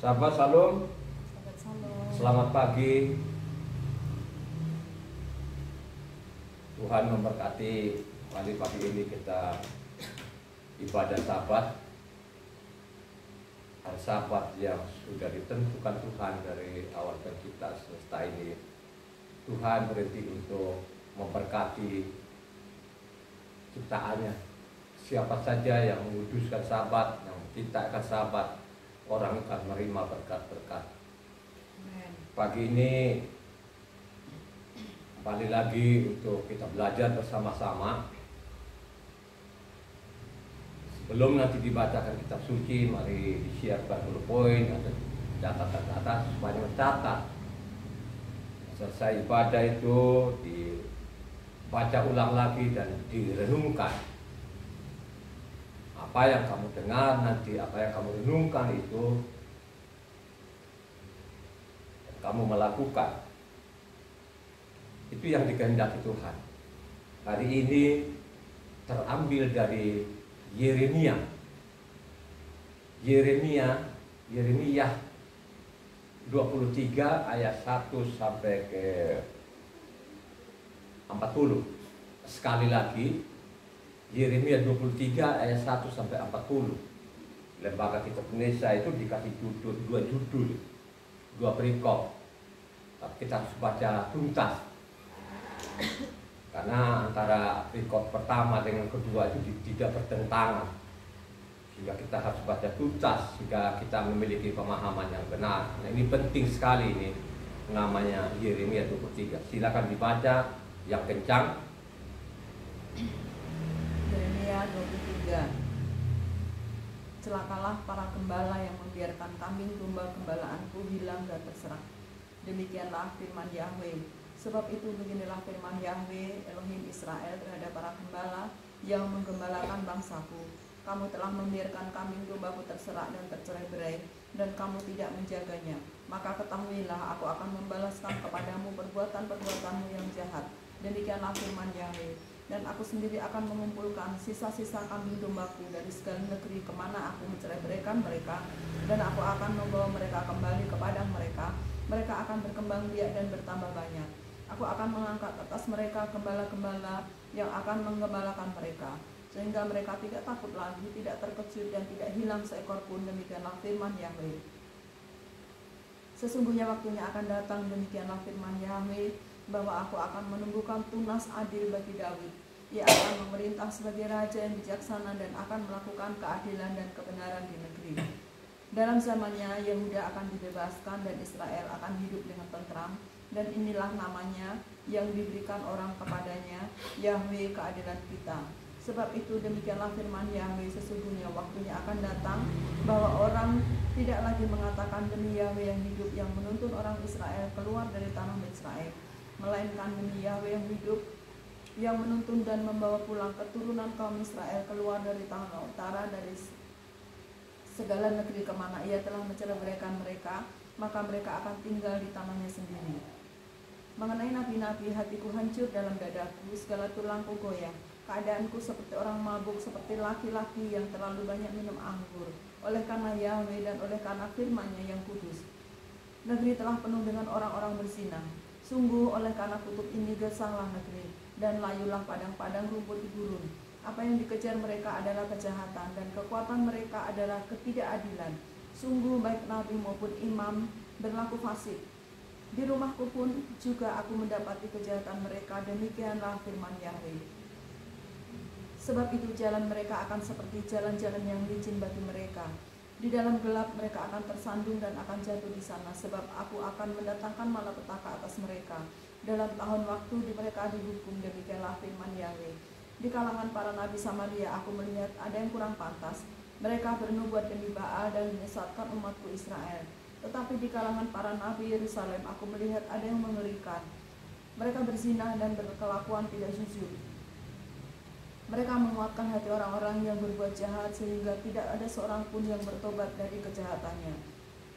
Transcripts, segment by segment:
Sahabat Salam, selamat pagi. Tuhan memberkati. Pagi ini kita ibadah Sabat. Hari Sabat yang sudah ditentukan Tuhan dari awal penciptaan semesta ini. Tuhan berhenti untuk memberkati ciptaannya. Siapa saja yang menguduskan Sabat, yang menciptakan Sabat, orang akan menerima berkat-berkat. Pagi ini kembali lagi untuk kita belajar bersama-sama. Sebelum nanti dibacakan kitab suci, mari disiapkan dulu poin atau catatan-catatan supaya mencatat. Selesai ibadah itu dibaca ulang lagi dan direnungkan. Apa yang kamu dengar nanti, apa yang kamu renungkan itu kamu melakukan. Itu yang dikehendaki Tuhan. Hari ini terambil dari Yeremia 23 ayat 1 sampai ke 40. Sekali lagi, Yeremia 23 ayat 1 sampai 40. Lembaga Kitab Indonesia itu dikasih dua judul, dua perikop. Tapi kita harus baca tuntas. Karena antara perikop pertama dengan kedua itu tidak bertentangan. Sehingga kita harus baca tuntas sehingga kita memiliki pemahaman yang benar. Nah, ini penting sekali ini, namanya Yeremia 23. Silakan dibaca yang kencang. Yeremia 23. Celakalah para gembala yang membiarkan kambing domba gembalaanku hilang dan terserak. Demikianlah firman Yahweh. Sebab itu beginilah firman Yahweh Elohim Israel terhadap para gembala yang menggembalakan bangsaku. Kamu telah membiarkan kambing dombaku terserak dan tercerai-berai, dan kamu tidak menjaganya. Maka ketahuilah, aku akan membalaskan kepadamu perbuatan-perbuatanmu yang jahat. Demikianlah firman Yahweh. Dan aku sendiri akan mengumpulkan sisa-sisa kambing dombaku dari segala negeri kemana aku mencerai-beraikan mereka, dan aku akan membawa mereka kembali ke padang mereka. Mereka akan berkembang biak dan bertambah banyak. Aku akan mengangkat atas mereka gembala-gembala yang akan menggembalakan mereka, sehingga mereka tidak takut lagi, tidak terkejut, dan tidak hilang seekor pun. Demikianlah firman Yahweh. Sesungguhnya waktunya akan datang, demikianlah firman Yahweh, bahwa aku akan menumbuhkan tunas adil bagi Daud. Ia akan memerintah sebagai raja yang bijaksana dan akan melakukan keadilan dan kebenaran di negeri. Dalam zamannya Yehuda akan dibebaskan dan Israel akan hidup dengan tentram. Dan inilah namanya yang diberikan orang kepadanya, Yahweh keadilan kita. Sebab itu demikianlah firman Yahweh, sesungguhnya waktunya akan datang bahwa orang tidak lagi mengatakan demi Yahweh yang hidup yang menuntun orang Israel keluar dari tanah Israel, melainkan demi Yahweh yang hidup yang menuntun dan membawa pulang keturunan kaum Israel keluar dari tanah utara, dari segala negeri kemana ia telah mencerai-beraikan mereka, maka mereka akan tinggal di tanahnya sendiri. Mengenai nabi-nabi, hatiku hancur dalam dadaku, segala tulangku goyah. Keadaanku seperti orang mabuk, seperti laki-laki yang terlalu banyak minum anggur, oleh karena Yahweh dan oleh karena firman-Nya yang kudus. Negeri telah penuh dengan orang-orang berzina. Sungguh oleh karena kutub ini gersanglah negeri, dan layulah padang-padang rumput di gurun. Apa yang dikejar mereka adalah kejahatan, dan kekuatan mereka adalah ketidakadilan. Sungguh baik nabi maupun imam berlaku fasik. Di rumahku pun juga aku mendapati kejahatan mereka. Demikianlah firman Yahweh. Sebab itu jalan mereka akan seperti jalan-jalan yang licin bagi mereka. Di dalam gelap mereka akan tersandung dan akan jatuh di sana. Sebab aku akan mendatangkan malapetaka atas mereka. Dalam tahun waktu di mereka dihukum. Demikianlah firman Yahweh. Di kalangan para nabi Samaria aku melihat ada yang kurang pantas. Mereka bernubuat demi Baal dan menyesatkan umatku Israel. Tetapi di kalangan para nabi Yerusalem aku melihat ada yang mengerikan. Mereka berzina dan berkelakuan tidak jujur. Mereka menguatkan hati orang-orang yang berbuat jahat, sehingga tidak ada seorang pun yang bertobat dari kejahatannya.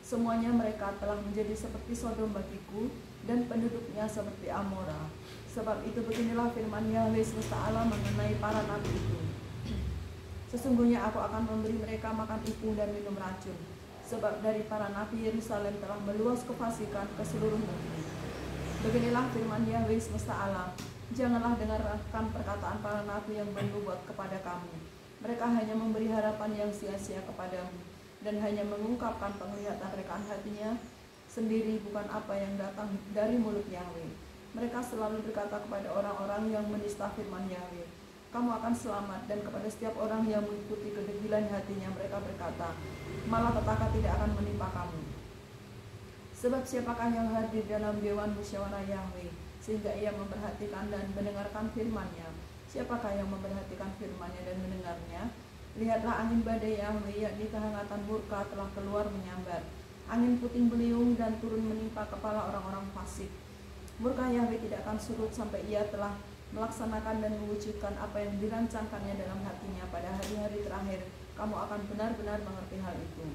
Semuanya mereka telah menjadi seperti Sodom bagiku, dan penduduknya seperti Amora. Sebab itu beginilah firman Yahweh semesta alam mengenai para nabi itu. Sesungguhnya aku akan memberi mereka makan ipung dan minum racun, sebab dari para nabi Yerusalem telah meluas kefasikan ke seluruh negeri. Beginilah firman Yahweh semesta alam, janganlah dengarkan perkataan para nabi yang bernubuat kepada kamu. Mereka hanya memberi harapan yang sia-sia kepadamu, dan hanya mengungkapkan penglihatan rekaan hatinya sendiri, bukan apa yang datang dari mulut Yahweh. Mereka selalu berkata kepada orang-orang yang menista firman Yahweh, kamu akan selamat, dan kepada setiap orang yang mengikuti kedegilan hatinya mereka berkata, malah petaka tidak akan menimpa kamu. Sebab siapakah yang hadir dalam dewan musyawarah Yahweh, sehingga ia memperhatikan dan mendengarkan firman-Nya? Siapakah yang memperhatikan firman-Nya dan mendengarnya? Lihatlah angin badai Yahweh, yakni kehangatan murka telah keluar menyambar. Angin puting beliung dan turun menimpa kepala orang-orang fasik. Murka Yahweh tidak akan surut sampai ia telah melaksanakan dan mewujudkan apa yang dirancangkannya dalam hatinya. Pada hari-hari terakhir, kamu akan benar-benar mengerti hal itu.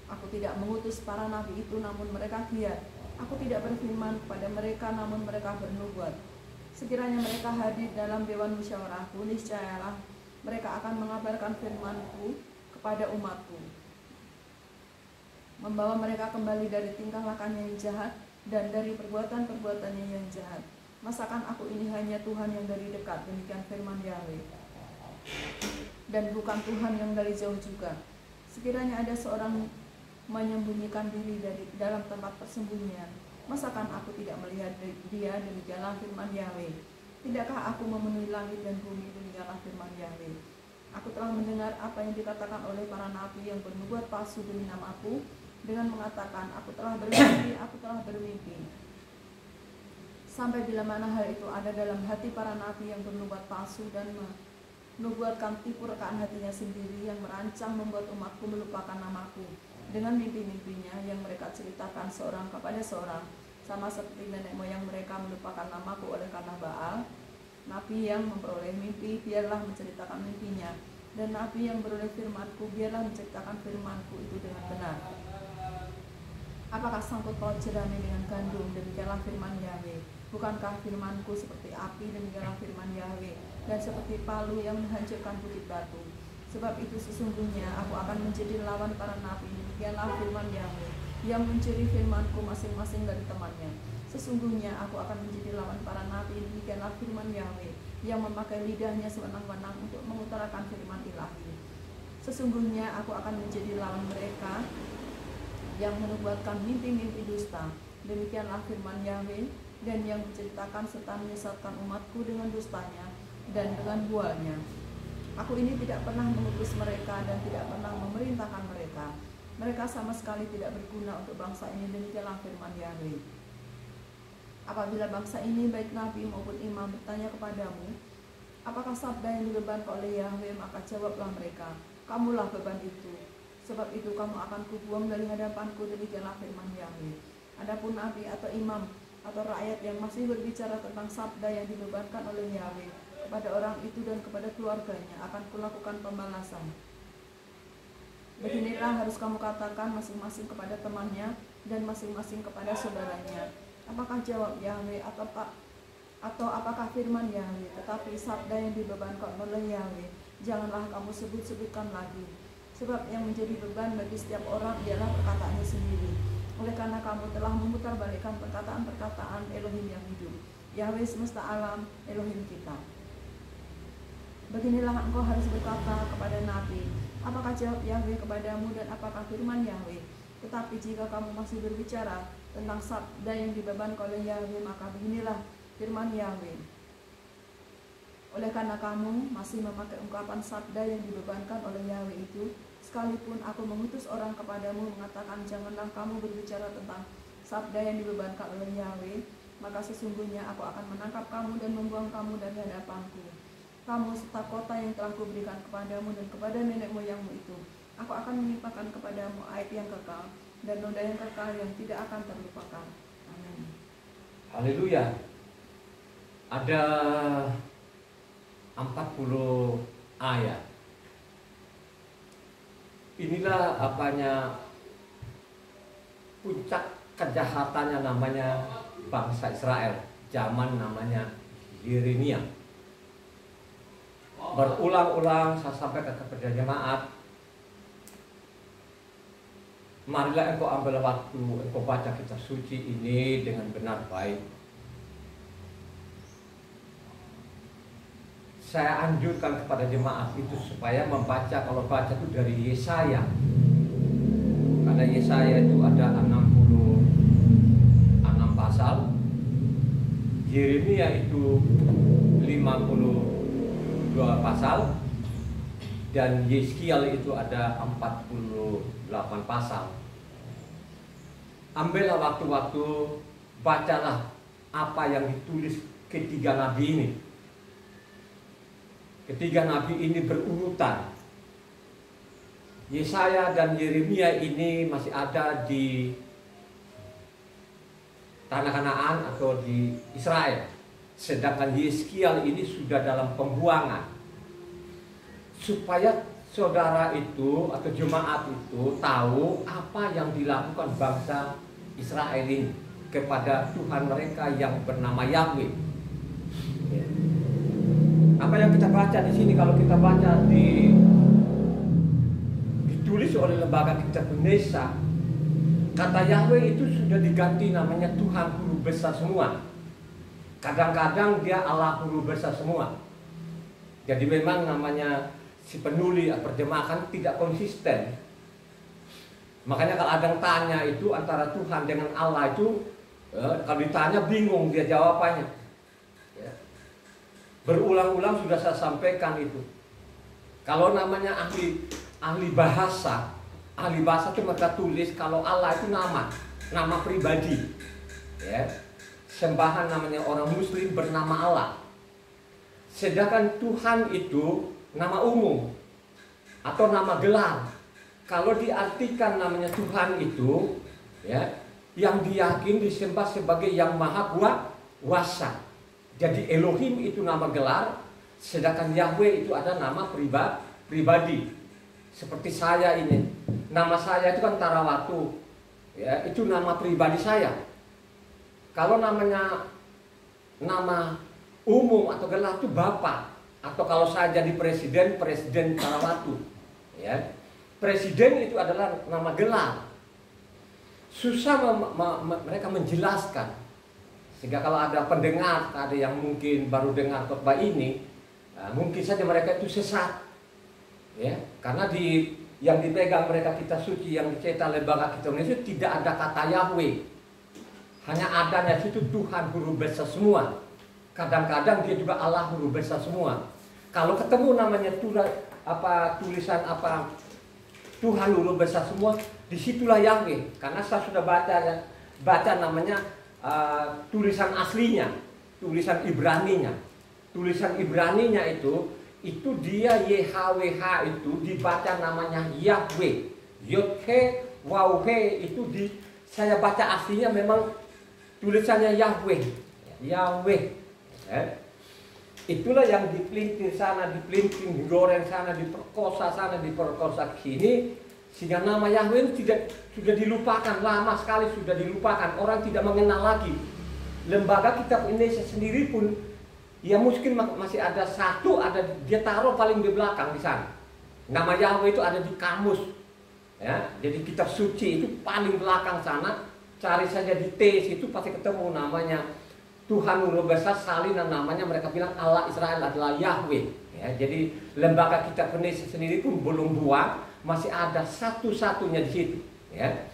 Aku tidak mengutus para nabi itu, namun mereka giat. Aku tidak berfirman kepada mereka, namun mereka bernubuat. Sekiranya mereka hadir dalam dewan musyawarahku, niscayalah mereka akan mengabarkan firmanku kepada umatku, membawa mereka kembali dari tingkah lakunya yang jahat dan dari perbuatan-perbuatannya yang jahat. Masakan aku ini hanya Tuhan yang dari dekat, demikian firman Yahweh, dan bukan Tuhan yang dari jauh juga. Sekiranya ada seorang menyembunyikan diri dari dalam tempat persembunyian, masakan aku tidak melihat dia, demikianlah firman Yahweh. Tidakkah aku memenuhi langit dan bumi, demikianlah firman Yahweh. Aku telah mendengar apa yang dikatakan oleh para nabi yang bernubuat palsu demi namaku, dengan mengatakan, aku telah bermimpi. Sampai bila mana hal itu ada dalam hati para nabi yang bernubuat palsu dan menubuatkan tipu rekaan hatinya sendiri, yang merancang membuat umatku melupakan namaku dengan mimpi-mimpinya yang mereka ceritakan seorang kepada seorang, sama seperti nenek moyang mereka melupakan namaku oleh karena Baal. Nabi yang memperoleh mimpi biarlah menceritakan mimpinya, dan nabi yang beroleh firmanku biarlah menceritakan firmanku itu dengan benar. Apakah sangkut paut jerami dengan gandum, demikianlah firman Yahweh. Bukankah firmanku seperti api, demikianlah firman Yahweh, dan seperti palu yang menghancurkan bukit batu. Sebab itu sesungguhnya aku akan menjadi lawan para nabi, demikianlah firman Yahweh, yang mencuri firmanku masing-masing dari temannya. Sesungguhnya aku akan menjadi lawan para nabi, demikianlah firman Yahweh, yang memakai lidahnya sewenang-wenang untuk mengutarakan firman ilahi. Sesungguhnya aku akan menjadi lawan mereka yang menubuatkan mimpi-mimpi dusta, demikianlah firman Yahweh, dan yang menceritakan serta menyesatkan umatku dengan dustanya dan dengan bualnya. Aku ini tidak pernah mengutus mereka dan tidak pernah memerintahkan mereka. Mereka sama sekali tidak berguna untuk bangsa ini, demikianlah firman Yahweh. Apabila bangsa ini, baik nabi maupun imam, bertanya kepadamu, apakah sabda yang dibebankan oleh Yahweh, maka jawablah mereka, kamulah beban itu. Sebab itu kamu akan kubuang dari hadapanku, demikianlah firman Yahweh. Adapun nabi atau imam atau rakyat yang masih berbicara tentang sabda yang dibebankan oleh Yahweh, kepada orang itu dan kepada keluarganya akan kulakukan pembalasan. Beginilah harus kamu katakan masing-masing kepada temannya dan masing-masing kepada saudaranya. Apakah jawab Yahweh atau apakah firman Yahweh? Tetapi sabda yang dibebankan oleh Yahweh janganlah kamu sebut-sebutkan lagi. Sebab yang menjadi beban bagi setiap orang ialah perkataannya sendiri. Oleh karena kamu telah memutarbalikkan perkataan-perkataan Elohim yang hidup, Yahweh semesta alam, Elohim kita. Beginilah engkau harus berkata kepada nabi, apakah jawab Yahweh kepadamu dan apakah firman Yahweh? Tetapi jika kamu masih berbicara tentang sabda yang dibebankan oleh Yahweh, maka beginilah firman Yahweh. Oleh karena kamu masih memakai ungkapan sabda yang dibebankan oleh Yahweh itu, sekalipun aku mengutus orang kepadamu mengatakan janganlah kamu berbicara tentang sabda yang dibebankan oleh Yahweh, maka sesungguhnya aku akan menangkap kamu dan membuang kamu dari hadapanku. Kamu serta kota yang telah kuberikan kepadamu dan kepada nenek moyangmu itu, aku akan menimpakan kepadamu aib yang kekal dan noda yang kekal yang tidak akan terlupakan. Amin. Haleluya. Ada 40 ayat. Inilah apanya puncak kejahatannya namanya bangsa Israel. Zaman namanya Yeremia. Berulang-ulang saya sampaikan kepada jemaat, marilah engkau ambil waktu, engkau baca kitab suci ini dengan benar baik. Saya anjurkan kepada jemaat itu supaya membaca, kalau baca itu dari Yesaya. Karena Yesaya itu ada 66 pasal, Yeremia itu 52 pasal, dan Yeskiel itu ada 48 pasal. Ambillah waktu-waktu, bacalah apa yang ditulis ketiga nabi ini. Ketiga nabi ini berurutan. Yesaya dan Yeremia ini masih ada di tanah Kanaan atau di Israel. Sedangkan Yeskiel ini sudah dalam pembuangan. Supaya saudara itu atau jemaat itu tahu apa yang dilakukan bangsa Israel ini kepada Tuhan mereka yang bernama Yahweh. Ya. Apa yang kita baca di sini, kalau kita baca ditulis oleh lembaga kitab Indonesia, kata Yahweh itu sudah diganti namanya Tuhan huruf besar semua. Kadang-kadang dia Allah huruf besar semua. Jadi memang namanya si penulis perjemahan tidak konsisten. Makanya kalau ada yang tanya itu antara Tuhan dengan Allah itu, kalau ditanya bingung dia jawabannya. Ya. Berulang-ulang sudah saya sampaikan itu. Kalau namanya ahli bahasa itu mereka tulis kalau Allah itu nama pribadi. Ya. Sembahan namanya orang Muslim bernama Allah. Sedangkan Tuhan itu nama umum atau nama gelar. Kalau diartikan namanya Tuhan itu, ya, yang diyakini disembah sebagai yang maha kuasa. Jadi Elohim itu nama gelar, sedangkan Yahweh itu ada nama pribadi. Seperti saya ini, nama saya itu kan Tarawatu, ya, itu nama pribadi saya. Kalau namanya nama umum atau gelar itu Bapak, atau kalau saya jadi presiden Tarawatu, ya. Presiden itu adalah nama gelar. Susah mereka menjelaskan. Sehingga kalau ada pendengar, ada yang mungkin baru dengar khotbah ini, mungkin saja mereka itu sesat. Ya, karena yang dipegang mereka kitab suci yang dicetak lembaga kitab Indonesia tidak ada kata Yahweh. Hanya adanya situ Tuhan huruf besar semua. Kadang-kadang dia juga Allah huruf besar semua. Kalau ketemu namanya tulisan Tuhan huruf besar semua, disitulah Yahweh. Karena saya sudah baca namanya tulisan aslinya, tulisan Ibraninya. Tulisan Ibraninya itu dia YHWH itu dibaca namanya Yahweh. Yod-He, Waw-He itu saya baca aslinya memang tulisannya Yahweh. Yahweh. Itulah yang dipelintir sana, dipelintir, digoreng sana, diperkosa sana, diperkosa sini, sehingga nama Yahweh itu sudah dilupakan, lama sekali sudah dilupakan, orang tidak mengenal lagi. Lembaga kitab Indonesia sendiri pun, ya mungkin masih ada satu, dia taruh paling di belakang di sana. Nama Yahweh itu ada di kamus, ya. Jadi kitab suci itu paling belakang sana, cari saja di tes itu pasti ketemu namanya. Tuhan huruf besar salinan namanya, mereka bilang Allah Israel adalah Yahweh. Ya, jadi lembaga kitab Indonesia sendiri pun belum buat, masih ada satu-satunya di situ. Ya.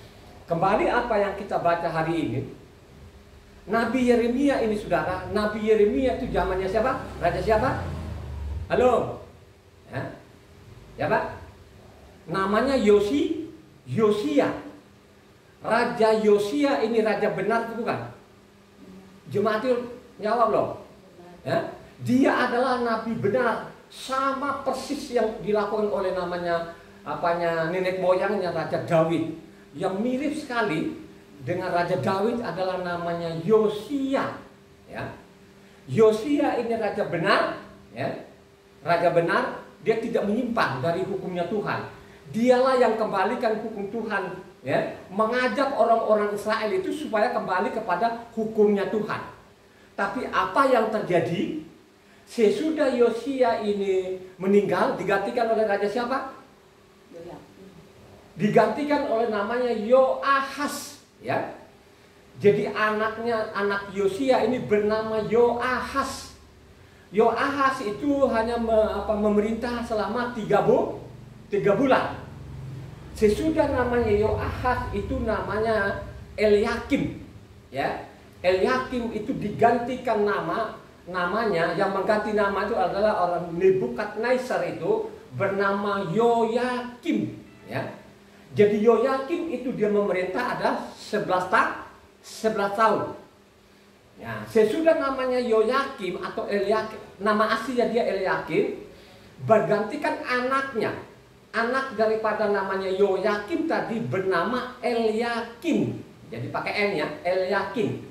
Kembali apa yang kita baca hari ini, Nabi Yeremia ini saudara, Nabi Yeremia itu zamannya siapa? Raja siapa? Halo, ya, siapa? Namanya Yosia. Raja Yosia ini raja benar itu bukan? Jemaat itu jawab loh. Ya. Dia adalah nabi benar, sama persis yang dilakukan oleh namanya nenek moyangnya Raja Daud. Yang mirip sekali dengan Raja Daud adalah namanya Yosia. Ya. Yosia ini raja benar, ya. Raja benar, dia tidak menyimpang dari hukumnya Tuhan. Dialah yang kembalikan hukum Tuhan, ya, mengajak orang-orang Israel itu supaya kembali kepada hukumnya Tuhan. Tapi apa yang terjadi sesudah Yosia ini meninggal, digantikan oleh raja siapa? digantikan oleh namanya Yoahas, ya. Jadi anak Yosia ini bernama Yoahas. Yoahas itu hanya memerintah selama 3 bulan. Sesudah namanya Yoahas itu namanya Eliakim, ya. Eliakim itu digantikan namanya, yang mengganti nama itu adalah orang Nebukadnezar itu bernama Yoyakim, ya. Jadi Yoyakim itu dia memerintah ada 11 tahun. Ya, sesudah namanya Yoyakim atau Eliakim, nama aslinya dia Eliakim, bergantikan anaknya. Anak daripada namanya Yoyakim tadi bernama Eliakim. Jadi pakai N ya, Eliakim.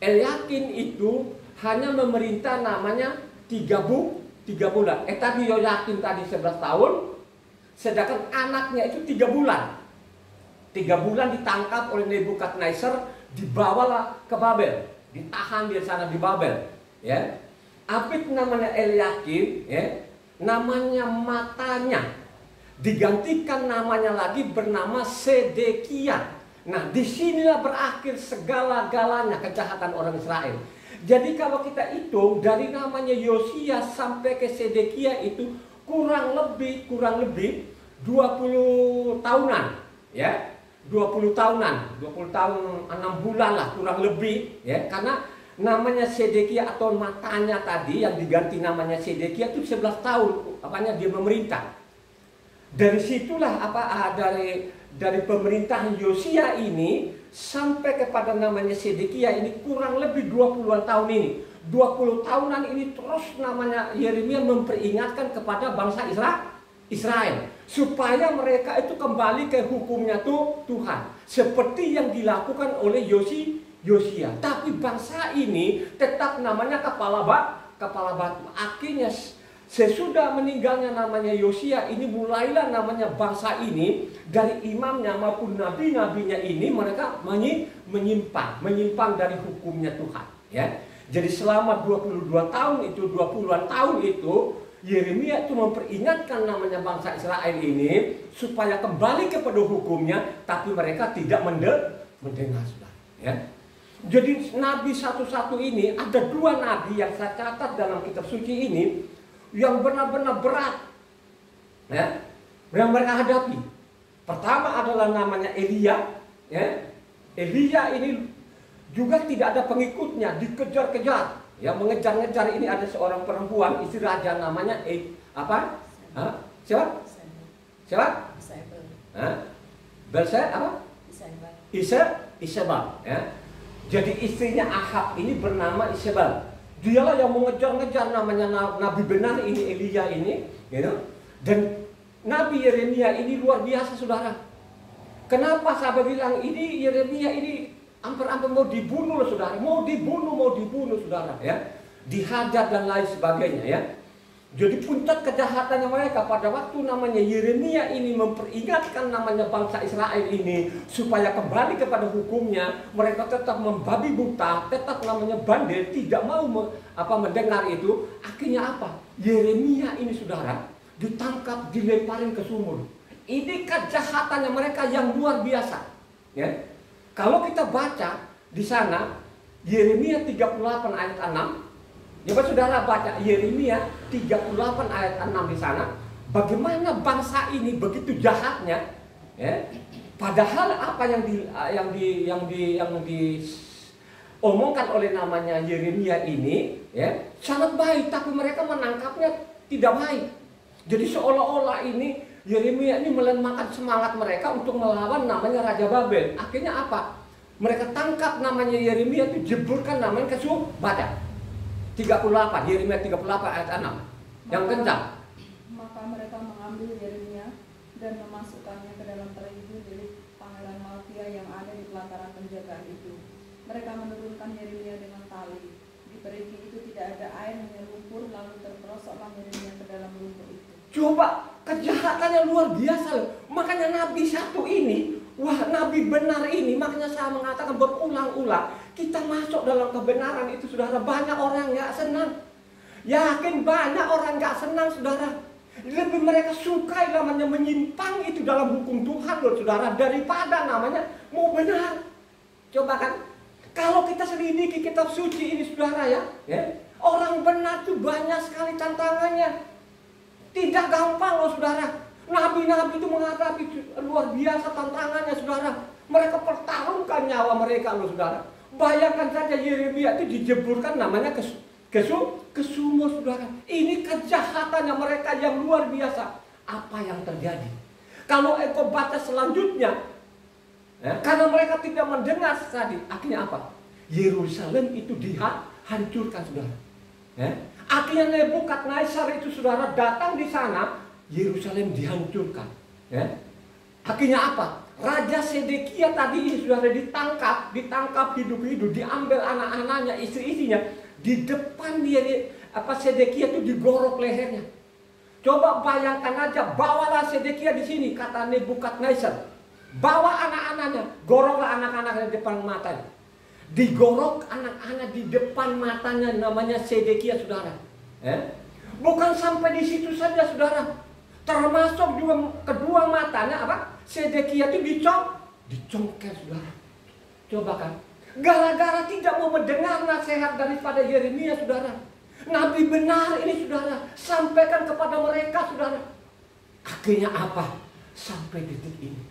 Eliakim itu hanya memerintah namanya 3 bulan. Tadi Yoyakim tadi 11 tahun, sedangkan anaknya itu 3 bulan. 3 bulan ditangkap oleh Nebukadnezar, dibawalah ke Babel, ditahan di sana di Babel, ya. Apit namanya Eliakim, ya, namanya matanya digantikan namanya lagi bernama Sedekia. Nah, disinilah berakhir segala-galanya kejahatan orang Israel. Jadi kalau kita hitung dari namanya Yosia sampai ke Sedekia itu kurang lebih 20 tahunan, ya. 20 tahunan, 20 tahun 6 bulan lah kurang lebih, ya. Karena namanya Sedekia atau matanya tadi yang diganti namanya Sedekia itu 11 tahun apanya dia memerintah. Dari situlah dari pemerintahan Yosia ini sampai kepada namanya Sedekia ini kurang lebih 20-an tahun ini. 20 tahunan ini terus namanya Yeremia memperingatkan kepada bangsa Israel supaya mereka itu kembali ke hukumnya Tuhan seperti yang dilakukan oleh Yosia. Tapi bangsa ini tetap namanya kepala batu. Akhirnya sesudah meninggalnya namanya Yosia ini mulailah namanya bangsa ini dari imamnya maupun nabi-nabinya ini mereka menyimpang dari hukumnya Tuhan, ya. Jadi selama 22 tahun itu 20-an tahun itu Yeremia itu memperingatkan namanya bangsa Israel ini supaya kembali kepada hukumnya, tapi mereka tidak mendengar, ya. Jadi nabi satu-satu ini ada 2 nabi yang saya catat dalam kitab suci ini yang benar-benar berat, ya, yang mereka hadapi. Pertama adalah namanya Elia, ya. Elia ini juga tidak ada pengikutnya, dikejar-kejar, ya, mengejar-ngejar. Ini ada seorang perempuan istri raja namanya apa? Siapa? Isabel, ya. Jadi istrinya Ahab ini bernama Isabel. Dialah yang mengejar-ngejar namanya nabi benar ini Elia ini, gitu. Dan Nabi Yeremia ini luar biasa, saudara. Kenapa saya bilang ini Yeremia ini hampir-hampir mau dibunuh, saudara. Mau dibunuh, saudara, ya. Dihajar dan lain sebagainya, ya. Jadi puncak kejahatannya mereka pada waktu namanya Yeremia ini memperingatkan namanya bangsa Israel ini supaya kembali kepada hukumnya, mereka tetap membabi buta, tetap namanya bandel, tidak mau mendengar itu. Akhirnya apa? Yeremia ini, saudara, ditangkap, dilemparin ke sumur. Ini kejahatannya mereka yang luar biasa, ya. Kalau kita baca di sana Yeremia 38 ayat 6, coba saudara baca Yeremia 38 ayat 6 di sana. Bagaimana bangsa ini begitu jahatnya, ya. Padahal apa yang diomongkan oleh namanya Yeremia ini, ya, sangat baik, tapi mereka menangkapnya tidak baik. Jadi seolah-olah ini Yeremia ini melemahkan semangat mereka untuk melawan namanya Raja Babel. Akhirnya apa? Mereka tangkap namanya Yeremia itu, jeburkan namanya ke Subada. 38, Yeremia 38 ayat 6 yang kencang. Maka mereka mengambil Yeremia dan memasukkannya ke dalam perigi milik Pangeran Malkia yang ada di pelataran penjagaan itu. Mereka menurunkan Yeremia dengan tali. Di perigi itu tidak ada air, hanya lumpur, lalu terperosoklah Yeremia ke dalam lumpur itu. Coba, kejahatannya luar biasa loh. Makanya nabi satu ini, wah, nabi benar ini, makanya saya mengatakan berulang-ulang, kita masuk dalam kebenaran itu, saudara. Banyak orang gak senang. Yakin banyak orang gak senang, saudara. Lebih mereka suka namanya menyimpang itu dalam hukum Tuhan loh saudara, daripada namanya mau benar. Coba kan, kalau kita selidiki kitab suci ini saudara ya, orang benar tuh banyak sekali tantangannya. Tidak gampang loh saudara. Nabi-nabi itu menghadapi luar biasa tantangannya saudara. Mereka pertaruhkan nyawa mereka loh saudara. Bayangkan saja Yeremia itu dijeburkan namanya ke sumur saudara. Ini kejahatannya mereka yang luar biasa. Apa yang terjadi? Kalau engkau baca selanjutnya, karena mereka tidak mendengar tadi, akhirnya apa? Yerusalem itu dihancurkan saudara. Akhirnya Nebukadnezar itu saudara datang di sana, Yerusalem dihancurkan. Akhirnya apa? Raja Sedekia tadi ini saudara ditangkap hidup-hidup, diambil anak-anaknya, istri-istrinya. Di depan dia Sedekia itu digorok lehernya. Coba bayangkan aja, bawalah Sedekia di sini, kata Nebukadnezar. Bawa anak-anaknya, goroklah anak-anaknya di depan matanya. Digorok anak-anak di depan matanya, namanya Sedekia saudara. Bukan sampai di situ saja saudara. Termasuk juga kedua matanya apa? Sedekia itu dicongkel saudara. Coba kan. Gara-gara tidak mau mendengar nasihat daripada Yeremia saudara. Nabi benar ini saudara, sampaikan kepada mereka saudara. Akhirnya apa? Sampai detik ini.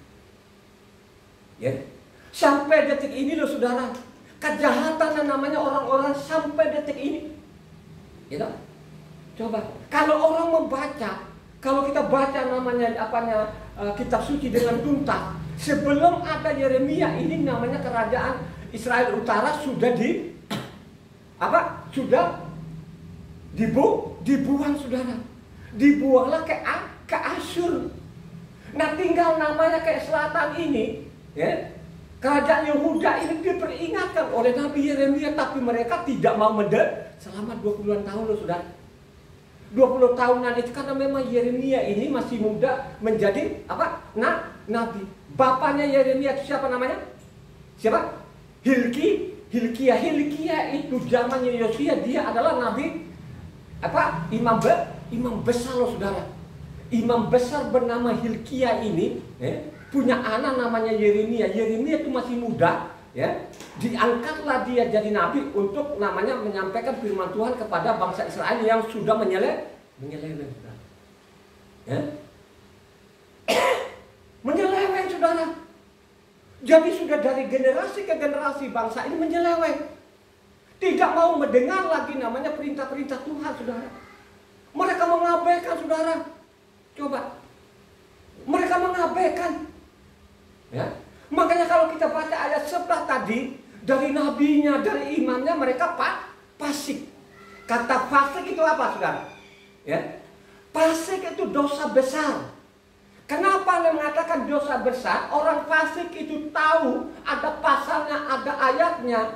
Sampai detik ini loh saudara. Kejahatan yang namanya orang-orang sampai detik ini. Gitu? Coba. Kalau orang membaca, kalau kita baca namanya kitab suci dengan tuntas, sebelum ada Yeremia ini namanya kerajaan Israel Utara sudah dibuang saudara. Dibuanglah ke Asyur. Nah tinggal namanya ke selatan ini, kerajaan Yehuda ini diperingatkan oleh Nabi Yeremia, tapi mereka tidak mau mendengar selama 20-an tahun loh saudara. 20 tahunan itu karena memang Yeremia ini masih muda menjadi nabi. Bapaknya Yeremia itu siapa namanya? Siapa? Hilkiah itu zamannya Yosia, dia adalah nabi imam besar loh saudara. Imam besar bernama Hilkiah ini punya anak namanya Yeremia. Yeremia itu masih muda, diangkatlah dia jadi nabi untuk namanya menyampaikan firman Tuhan kepada bangsa Israel yang sudah menyeleweng saudara. Menyeleweng saudara. Jadi sudah dari generasi ke generasi bangsa ini menyeleweng. Tidak mau mendengar lagi namanya perintah-perintah Tuhan saudara. Mereka mengabaikan saudara. Coba. Mereka mengabaikan. Makanya kalau kita baca ayat sebelah tadi, dari nabinya, dari imamnya mereka fasik. Kata fasik itu apa saudara? Fasik itu dosa besar. Kenapa Anda mengatakan dosa besar? Orang fasik itu tahu ada pasalnya, ada ayatnya,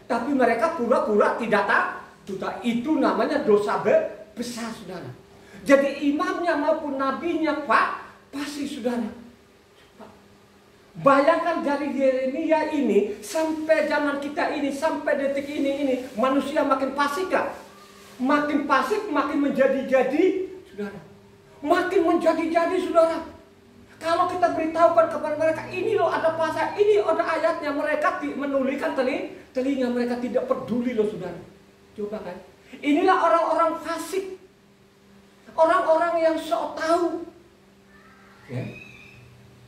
tapi mereka pura-pura tidak tahu. Itu namanya dosa besar, saudara. Jadi imamnya maupun nabinya fasik, saudara. Bayangkan dari Yeremia ini sampai zaman kita ini, sampai detik ini manusia makin fasik gak? Makin fasik, makin menjadi-jadi, saudara. Makin menjadi-jadi saudara. Kalau kita beritahukan kepada mereka, ini loh ada pasal, ini ada ayatnya, mereka menulikan telinga, mereka tidak peduli loh saudara. Coba kan. Inilah orang-orang fasik. Orang-orang yang sok tahu.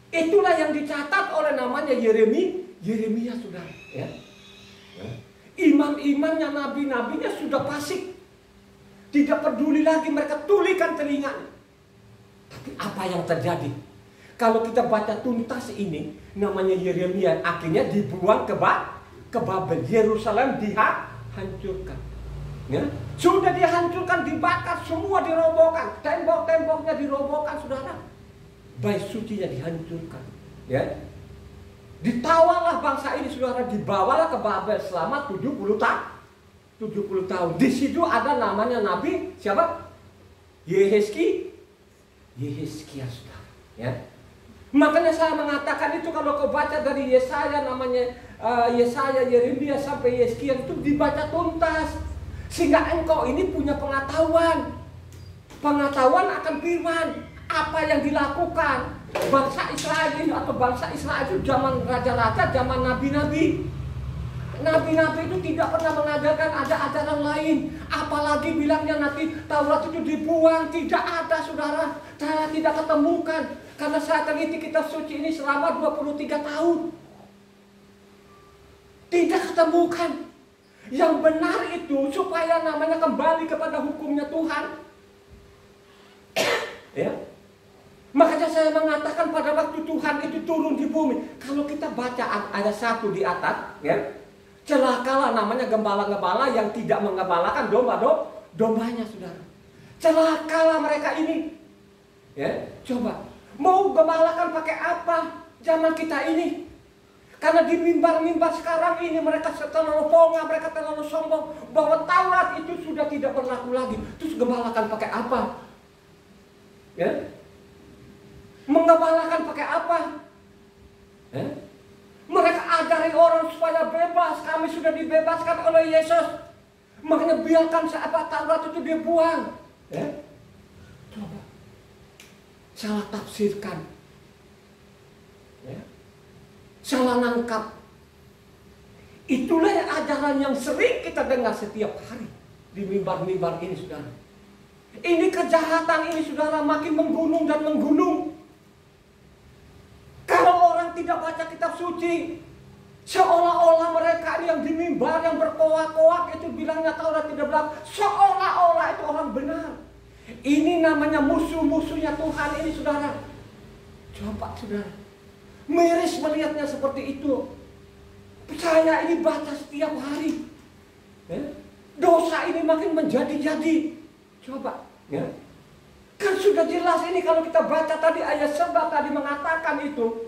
Itulah yang dicatat oleh namanya Yeremia saudara. Imam-imamnya, nabi-nabinya sudah fasik. Tidak peduli lagi, mereka tulikan telinga. Tapi apa yang terjadi? Kalau kita baca tuntas ini, namanya Yeremia akhirnya dibuang ke Babel. Yerusalem dihancurkan. Sudah dihancurkan, dibakar, semua dirobohkan. Tembok-temboknya dirobohkan, saudara. Bait sucinya dihancurkan. Ditawalah bangsa ini, saudara, dibawalah ke Babel selama 70 tahun. Di situ ada namanya Nabi siapa? Yehezkiel, saudara. Makanya saya mengatakan itu kalau kau baca dari Yesaya, namanya Yesaya, Yeremia sampai Yehezkiel itu dibaca tuntas, sehingga engkau ini punya pengetahuan. Pengetahuan akan firman, apa yang dilakukan bangsa Israel ini atau bangsa Israel itu zaman raja-raja, zaman nabi-nabi. Nabi-nabi itu tidak pernah mengajarkan ada ajaran lain. Apalagi bilangnya nanti Taurat itu dibuang. Tidak ada, saudara. Saya tidak ketemukan. Karena saya teliti kitab suci ini selama 23 tahun. Tidak ketemukan. Yang benar itu supaya namanya kembali kepada hukumnya Tuhan. Ya. Makanya saya mengatakan pada waktu Tuhan itu turun di bumi. Kalau kita baca ayat 1 di atas, ya, celakalah namanya gembala-gembala yang tidak mengembalakan dombanya, saudara. Celakalah mereka ini. Ya, coba mau gembalakan pakai apa zaman kita ini? Karena di mimbar-mimbar sekarang ini mereka terlalu ponga, mereka terlalu sombong bahwa Taurat itu sudah tidak berlaku lagi. Terus gembalakan pakai apa? Ya? Menggembalakan pakai apa? Ya? Mereka ajari orang supaya bebas. Kami sudah dibebaskan oleh Yesus. Makanya biarkan Taurat itu dibuang. Ya? Coba salah tafsirkan, ya? Salah nangkap. Itulah ajaran yang sering kita dengar setiap hari di mimbar-mimbar ini, saudara. Ini kejahatan ini, saudara, makin menggunung dan menggunung. Kalau orang tidak baca kitab suci, seolah-olah mereka yang di mimbar yang berkoak-koak itu bilangnya Taurat tidak berlaku, seolah-olah itu orang benar. Ini namanya musuh-musuhnya Tuhan ini, saudara. Coba, saudara, miris melihatnya seperti itu. Saya ini baca setiap hari, ya? Dosa ini makin menjadi-jadi. Coba, ya? Kan sudah jelas ini kalau kita baca tadi ayat 11 tadi mengatakan itu.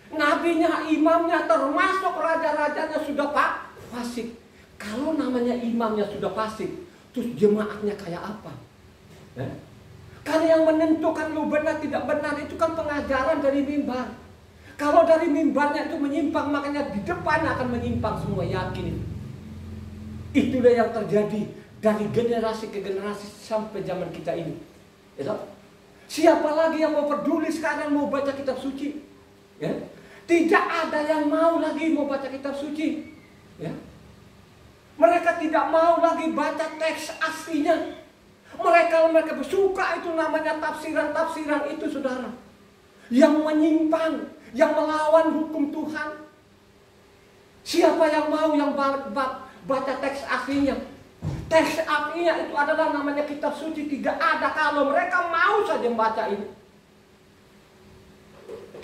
Nabinya, imamnya, termasuk raja-rajanya sudah fasik. Kalau namanya imamnya sudah fasik, terus jemaatnya kayak apa? Ya? Karena yang menentukan lu benar tidak benar itu kan pengajaran dari mimbar. Kalau dari mimbarnya itu menyimpang, makanya di depannya akan menyimpang semua, yakin. Itulah yang terjadi dari generasi ke generasi sampai zaman kita ini. Ya, siapa lagi yang mau peduli sekarang mau baca kitab suci? Ya? Tidak ada yang mau lagi mau baca kitab suci. Ya? Mereka tidak mau lagi baca teks aslinya. Mereka suka itu namanya tafsiran-tafsiran itu, saudara, yang menyimpang, yang melawan hukum Tuhan. Siapa yang mau yang baca teks aslinya? Teks aslinya itu adalah namanya kitab suci. Tidak ada kalau mereka mau saja membaca ini.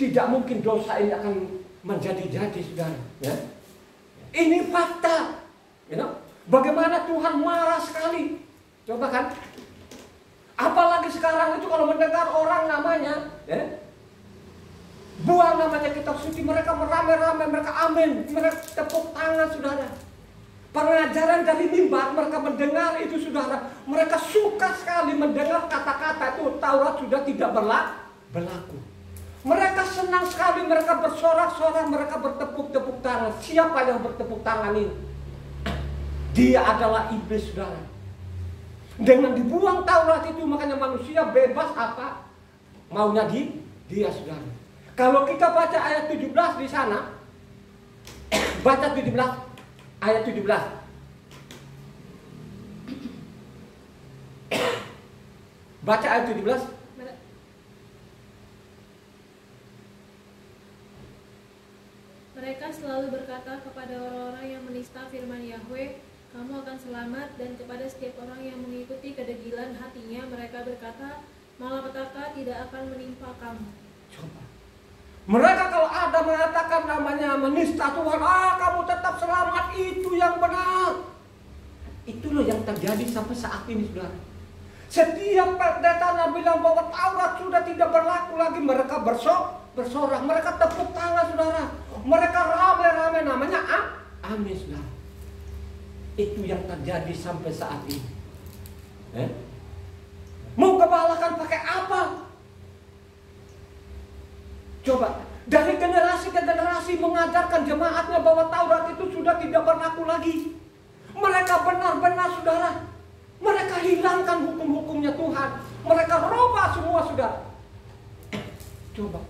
Tidak mungkin dosa ini akan menjadi-jadi, saudara. Ya? Ini fakta. You know? Bagaimana Tuhan marah sekali. Coba kan. Apalagi sekarang itu kalau mendengar orang namanya, ya, buang namanya kitab suci, mereka meramai-ramai, mereka amin, mereka tepuk tangan, saudara. Pengajaran dari mimbar mereka mendengar itu, saudara. Mereka suka sekali mendengar kata-kata itu Taurat sudah tidak berlaku. Mereka senang sekali, mereka bersorak-sorak, mereka bertepuk-tepuk tangan. Siapa yang bertepuk tangan ini? Dia adalah iblis, saudara. Dengan dibuang Taurat itu makanya manusia bebas apa maunya dia, saudara. Kalau kita baca ayat 17 di sana, baca 17 ayat 17. Baca ayat 17. Mereka selalu berkata kepada orang-orang yang menista firman Yahweh, kamu akan selamat, dan kepada setiap orang yang mengikuti kedegilan hatinya mereka berkata, malapetaka tidak akan menimpa kamu. Coba. Mereka kalau ada mengatakan namanya menista Tuhan, kamu tetap selamat, itu yang benar. Itulah yang terjadi sampai saat ini, saudara. Setiap pendeta bilang bahwa Taurat sudah tidak berlaku lagi, mereka bersorak, mereka tepuk tangan, saudara. Mereka rame-rame namanya amin, saudara. Itu yang terjadi sampai saat ini. Mau gembalakan pakai apa? Coba, dari generasi ke generasi mengajarkan jemaatnya bahwa Taurat itu sudah tidak berlaku lagi. Mereka benar-benar, saudara, Mereka hilangkan hukum-hukumnya Tuhan. Mereka robah semua, saudara. Coba.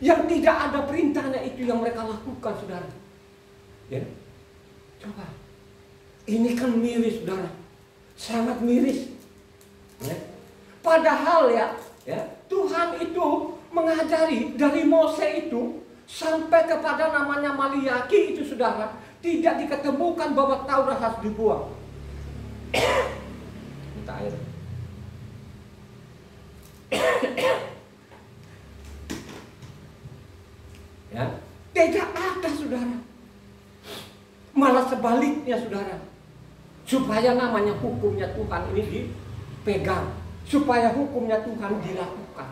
Yang tidak ada perintahnya itu yang mereka lakukan, saudara. Ya. Coba. Ini kan miris, saudara. Sangat miris. Ya. Padahal ya, Tuhan itu mengajari dari Mose itu sampai kepada namanya Maliaki itu, saudara, tidak diketemukan bahwa Taurat harus dibuang. Minta air. Ya, tidak ada, saudara. Malah sebaliknya, saudara. Supaya namanya hukumnya Tuhan ini dipegang, supaya hukumnya Tuhan dilakukan.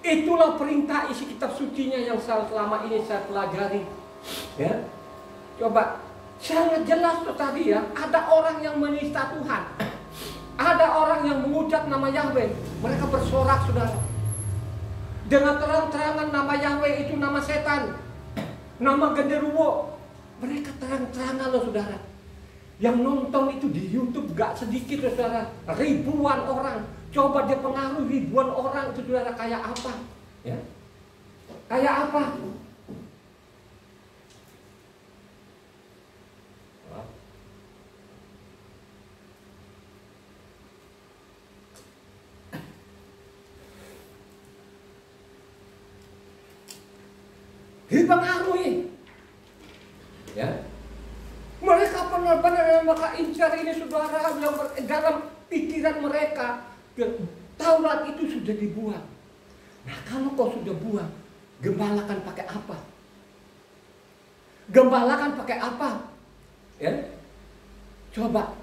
Itulah perintah isi kitab sucinya yang selama ini saya pelajari. Ya, coba sangat jelas tuh tadi ya. Ada orang yang menista Tuhan, ada orang yang mengucap nama Yahweh. Mereka bersorak, saudara. Dengan terang-terangan nama Yahweh itu nama setan, nama genderuwo. Mereka terang-terangan loh, saudara. Yang nonton itu di YouTube gak sedikit, saudara. Ribuan orang. Coba dia pengaruh ribuan orang itu, saudara. Kayak apa? Ya, kayak apa? Dipengaruhi. Ya. Mereka benar-benar maka incar ini, saudara, dalam pikiran mereka Taurat itu sudah dibuang. Nah, kalau kau sudah buang, gembalakan pakai apa? Gembalakan pakai apa? Ya? Coba.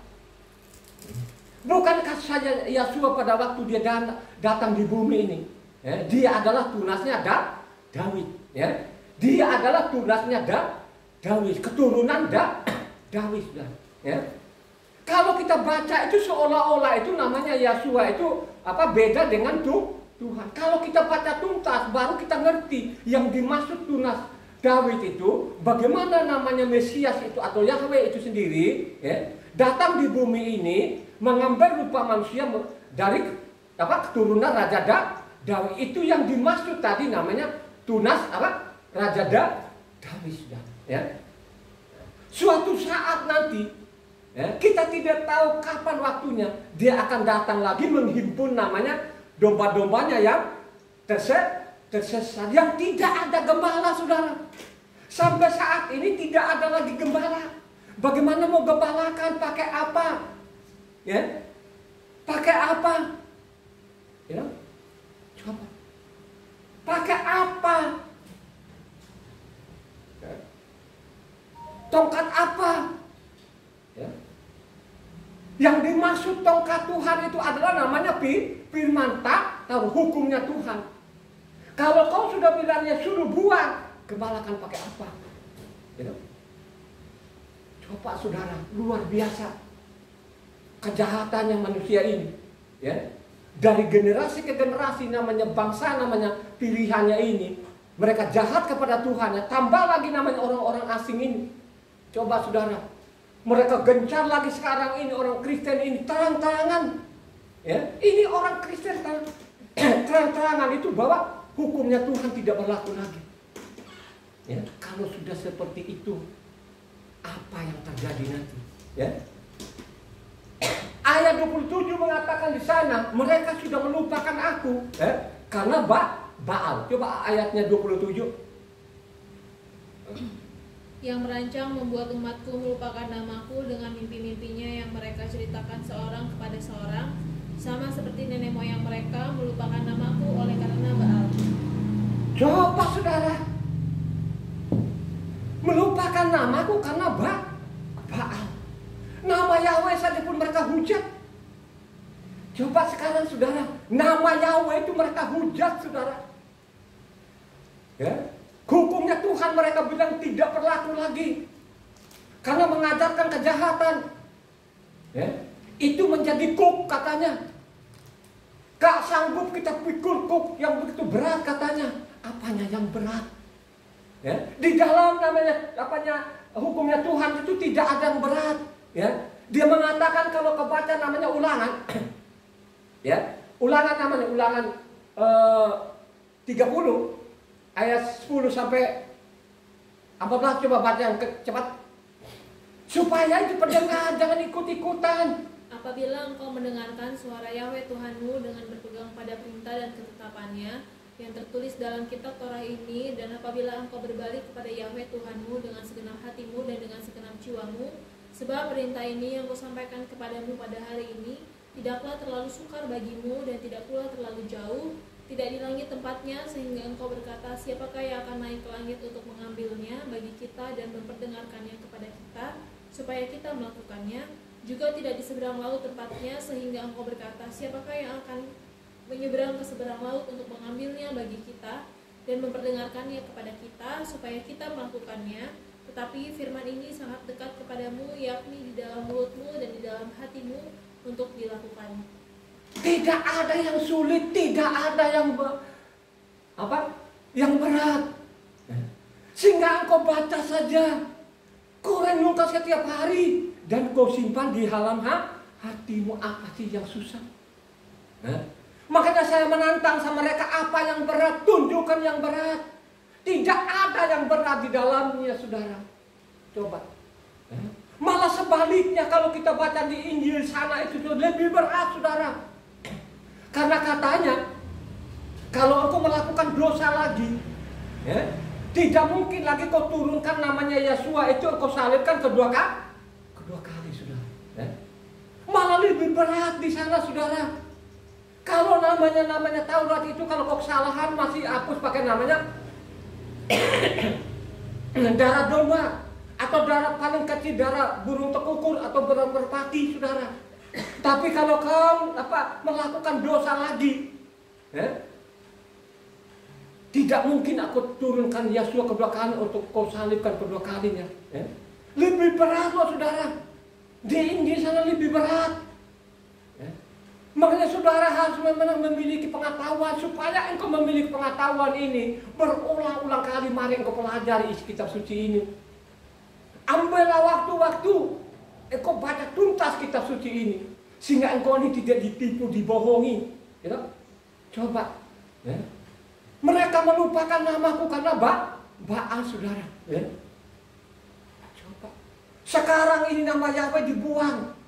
Bukankah saja Yosua pada waktu dia datang di bumi ini, ya, dia adalah tunasnya Daud, ya. Dia adalah tunasnya Daud, keturunan Daud, ya. Kalau kita baca itu seolah-olah itu namanya Yosua itu beda dengan Tuhan. Kalau kita baca tuntas baru kita ngerti yang dimaksud tunas Daud itu, bagaimana namanya Mesias itu atau Yahweh itu sendiri, ya, datang di bumi ini mengambil rupa manusia dari keturunan Raja Daud. Itu yang dimaksud tadi namanya tunas Raja Daud, ya. Suatu saat nanti, ya, kita tidak tahu kapan waktunya dia akan datang lagi menghimpun namanya domba-dombanya yang tersesat, yang tidak ada gembala, saudara. Sampai saat ini tidak ada lagi gembala. Bagaimana mau gembalakan? Pakai apa? Ya, pakai apa? Ya, coba. Pakai apa? Ya. Tongkat apa? Ya. Yang dimaksud tongkat Tuhan itu adalah namanya firman tahu hukumnya Tuhan. Kalau kau sudah bilangnya suruh buang, gembalakan pakai apa? Ya. Coba, saudara, luar biasa kejahatannya manusia ini, ya. Dari generasi ke generasi namanya bangsa, namanya pilihannya ini, mereka jahat kepada Tuhan, ya. Tambah lagi namanya orang-orang asing ini. Coba, saudara, mereka gencar lagi sekarang ini orang Kristen ini terang-terangan, ya. Ini orang Kristen terang-terangan itu bahwa hukumnya Tuhan tidak berlaku lagi. Ya, kalau sudah seperti itu, apa yang terjadi nanti? Ya. Ayat 27 mengatakan di sana, mereka sudah melupakan aku, karena Baal. Coba ayatnya 27. Yang merancang membuat umatku melupakan namaku dengan mimpi-mimpinya yang mereka ceritakan seorang kepada seorang, sama seperti nenek moyang mereka melupakan namaku oleh karena Baal. Coba, saudara, melupakan namaku karena Baal. Nama Yahweh saja pun mereka hujat. Coba sekarang, saudara, nama Yahweh itu mereka hujat, saudara. Ya, hukumnya Tuhan mereka bilang tidak berlaku lagi karena mengajarkan kejahatan. Ya, itu menjadi kuk katanya. Gak sanggup kita pikul kuk yang begitu berat katanya. Apanya yang berat? Ya, di dalam namanya hukumnya Tuhan itu tidak ada yang berat. Ya, Dia mengatakan kalau kau baca namanya Ulangan, ya, Ulangan namanya Ulangan 30 ayat 10 sampai 14, coba baca yang cepat. Supaya itu pendengar jangan ikut-ikutan. Apabila engkau mendengarkan suara Yahweh Tuhanmu dengan berpegang pada perintah dan ketetapannya yang tertulis dalam kitab Torah ini, dan apabila engkau berbalik kepada Yahweh Tuhanmu dengan segenap hatimu dan dengan segenap jiwamu, sebab perintah ini yang kusampaikan kepadamu pada hari ini tidaklah terlalu sukar bagimu dan tidak pula terlalu jauh, tidak di langit tempatnya, sehingga engkau berkata, siapakah yang akan naik ke langit untuk mengambilnya bagi kita dan memperdengarkannya kepada kita, supaya kita melakukannya, juga tidak di seberang laut tempatnya, sehingga engkau berkata, siapakah yang akan menyeberang ke seberang laut untuk mengambilnya bagi kita dan memperdengarkannya kepada kita, supaya kita melakukannya. Tetapi firman ini sangat dekat kepadamu, yakni di dalam mulutmu dan di dalam hatimu, untuk dilakukan. Tidak ada yang sulit, tidak ada yang yang berat. Sehingga engkau baca saja, kau renungkan setiap hari, dan kau simpan di dalam hatimu. Apa sih yang susah? Makanya saya menantang sama mereka, apa yang berat, tunjukkan yang berat. Tidak ada yang berat di dalamnya, saudara. Coba. Malah sebaliknya, kalau kita baca di Injil sana itu lebih berat, saudara. Karena katanya, kalau engkau melakukan dosa lagi, tidak mungkin lagi kau turunkan namanya Yesua itu, engkau salibkan kedua kali, saudara. Malah lebih berat di sana, saudara. Kalau namanya Taurat itu, kalau kau kesalahan masih hapus pakai namanya darah domba, atau darah paling kecil, darah burung tekukur atau burung merpati, saudara. Tapi kalau kau melakukan dosa lagi, tidak mungkin aku turunkan Yesua kedua kali untuk kau salibkan kedua kalinya. Lebih berat loh, saudara. Di Injil sana lebih berat. Makanya saudara harus memiliki pengetahuan. Supaya engkau memiliki pengetahuan ini, berulang-ulang kali mari engkau pelajari isi kitab suci ini. Ambillah waktu-waktu engkau baca tuntas kitab suci ini, sehingga engkau ini tidak ditipu, dibohongi. Coba. Mereka melupakan namaku karena Baal, saudara. Coba. Sekarang ini nama Yahweh dibuang.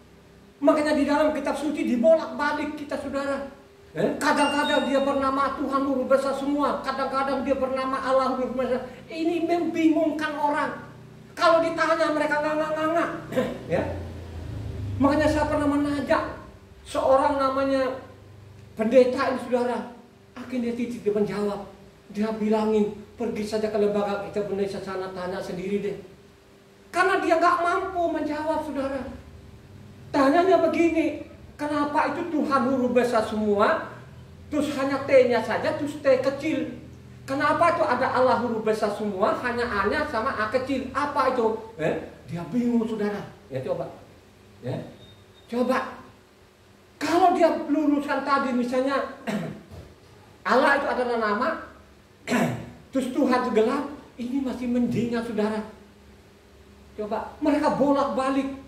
Makanya di dalam kitab suci dibolak-balik kita, saudara. Kadang-kadang dia bernama Tuhan Huruf Besar semua, kadang-kadang dia bernama Allah Huruf Besar. Ini membingungkan orang. Kalau ditanya mereka nganga-nganga. Makanya saya pernah menajak seorang namanya pendeta ini, saudara. Akhirnya tidak menjawab. Dia bilangin, pergi saja ke lembaga kita pendeta sana, tanya sendiri deh. Karena dia nggak mampu menjawab, saudara. Tanyanya begini, kenapa itu Tuhan huruf besar semua, terus hanya T-nya saja, terus T kecil. Kenapa itu ada Allah huruf besar semua, hanya A-nya sama A kecil? Apa itu? Dia bingung, saudara. Coba. Coba. Kalau dia luruskan tadi misalnya Allah itu adalah nama, terus Tuhan itu gelap, ini masih mendingan, saudara. Coba. Mereka bolak-balik,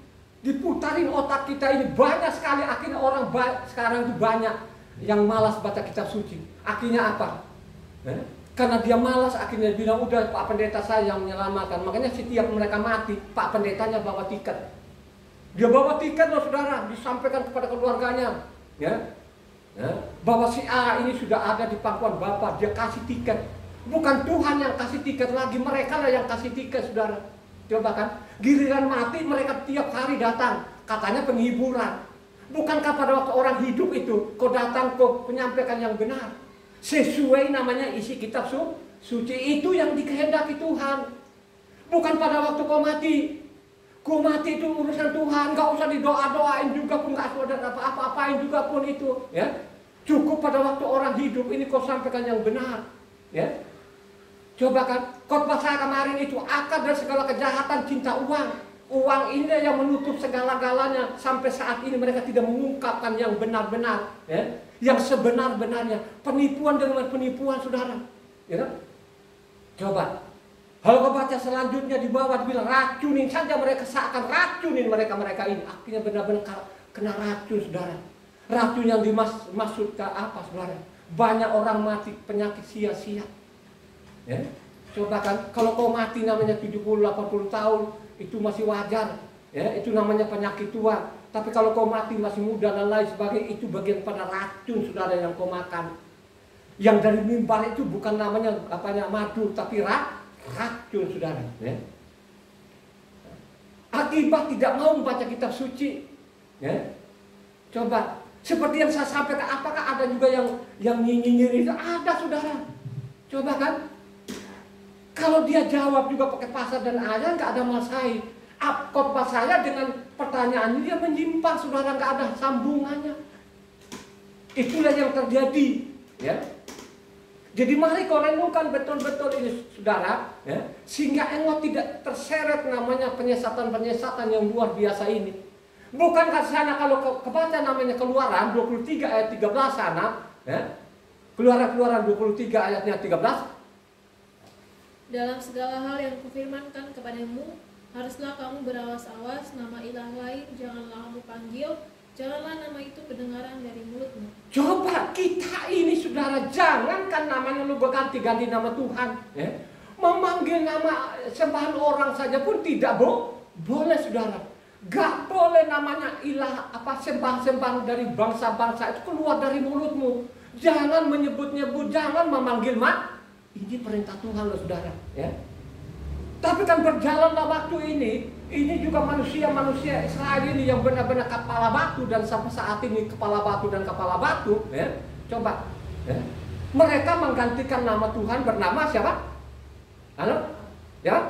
diputarin otak kita ini banyak sekali. Akhirnya orang sekarang itu banyak yang malas baca kitab suci. Akhirnya apa? Karena dia malas, akhirnya bilang, udah Pak Pendeta saya yang menyelamatkan. Makanya setiap mereka mati, Pak Pendetanya bawa tiket. Dia bawa tiket loh, saudara, disampaikan kepada keluarganya, bahwa si A ini sudah ada di pangkuan Bapak, dia kasih tiket. Bukan Tuhan yang kasih tiket lagi, mereka lah yang kasih tiket, saudara. Coba kan, giliran mati mereka tiap hari datang, katanya penghiburan. Bukankah pada waktu orang hidup itu, kau datang, kau menyampaikan yang benar, sesuai namanya isi kitab suci itu yang dikehendaki Tuhan. Bukan pada waktu kau mati. Kau mati itu urusan Tuhan, gak usah didoa-doain juga pun, gak usah apa-apain juga pun itu. Cukup pada waktu orang hidup ini kau sampaikan yang benar. Coba kan, khotbah saya kemarin itu, akar dari segala kejahatan cinta uang. Uang ini yang menutup segala-galanya. Sampai saat ini mereka tidak mengungkapkan yang benar-benar, yang sebenar-benarnya. Penipuan dengan penipuan, saudara. Coba. Kalau kau baca selanjutnya di bawah dibilang racunin saja mereka, seakan racunin mereka ini. Akhirnya benar-benar kena racun, saudara. Racun yang dimaksud ke apa, saudara? Banyak orang mati penyakit sia-sia. Ya? Coba kan, kalau kau mati namanya 70-80 tahun, itu masih wajar. Ya, itu namanya penyakit tua. Tapi kalau kau mati masih muda dan lain sebagainya, itu bagian pada racun, saudara, yang kau makan. Yang dari mimbar itu bukan namanya madu, tapi racun, saudara. Ya? Akibat tidak mau membaca kitab suci. Ya? Coba, seperti yang saya sampaikan, apakah ada juga yang nyinyir itu? Ada, saudara. Coba kan, kalau dia jawab juga pakai pasal dan ayat, nggak ada masalah. Khotbah saya dengan pertanyaan ini dia menyimpang, saudara, nggak ada sambungannya. Itulah yang terjadi, ya. Jadi mari kau renungkan betul-betul ini, saudara, ya, sehingga engkau tidak terseret namanya penyesatan-penyesatan yang luar biasa ini. Bukankah sana kalau kebaca namanya Keluaran 23 ayat 13 sana, ya, Keluaran 23 ayatnya 13. Dalam segala hal yang kufirmankan kepadamu, haruslah kamu berawas-awas, nama ilah lain janganlah kamu panggil, janganlah nama itu kedengaran dari mulutmu. Coba kita ini, saudara, jangankan namanya lu ganti nama Tuhan, ya. Memanggil nama sembahan orang saja pun tidak boleh, saudara. Gak boleh namanya ilah sembah-sembah dari bangsa-bangsa itu keluar dari mulutmu. Jangan menyebut-nyebut, jangan memanggil ini perintah Tuhan loh, saudara, ya. Tapi kan berjalanlah waktu ini juga manusia Israel ini yang benar-benar kepala batu, dan sampai saat ini kepala batu dan kepala batu, ya. Coba, ya. Mereka menggantikan nama Tuhan bernama siapa? Halo? Ya?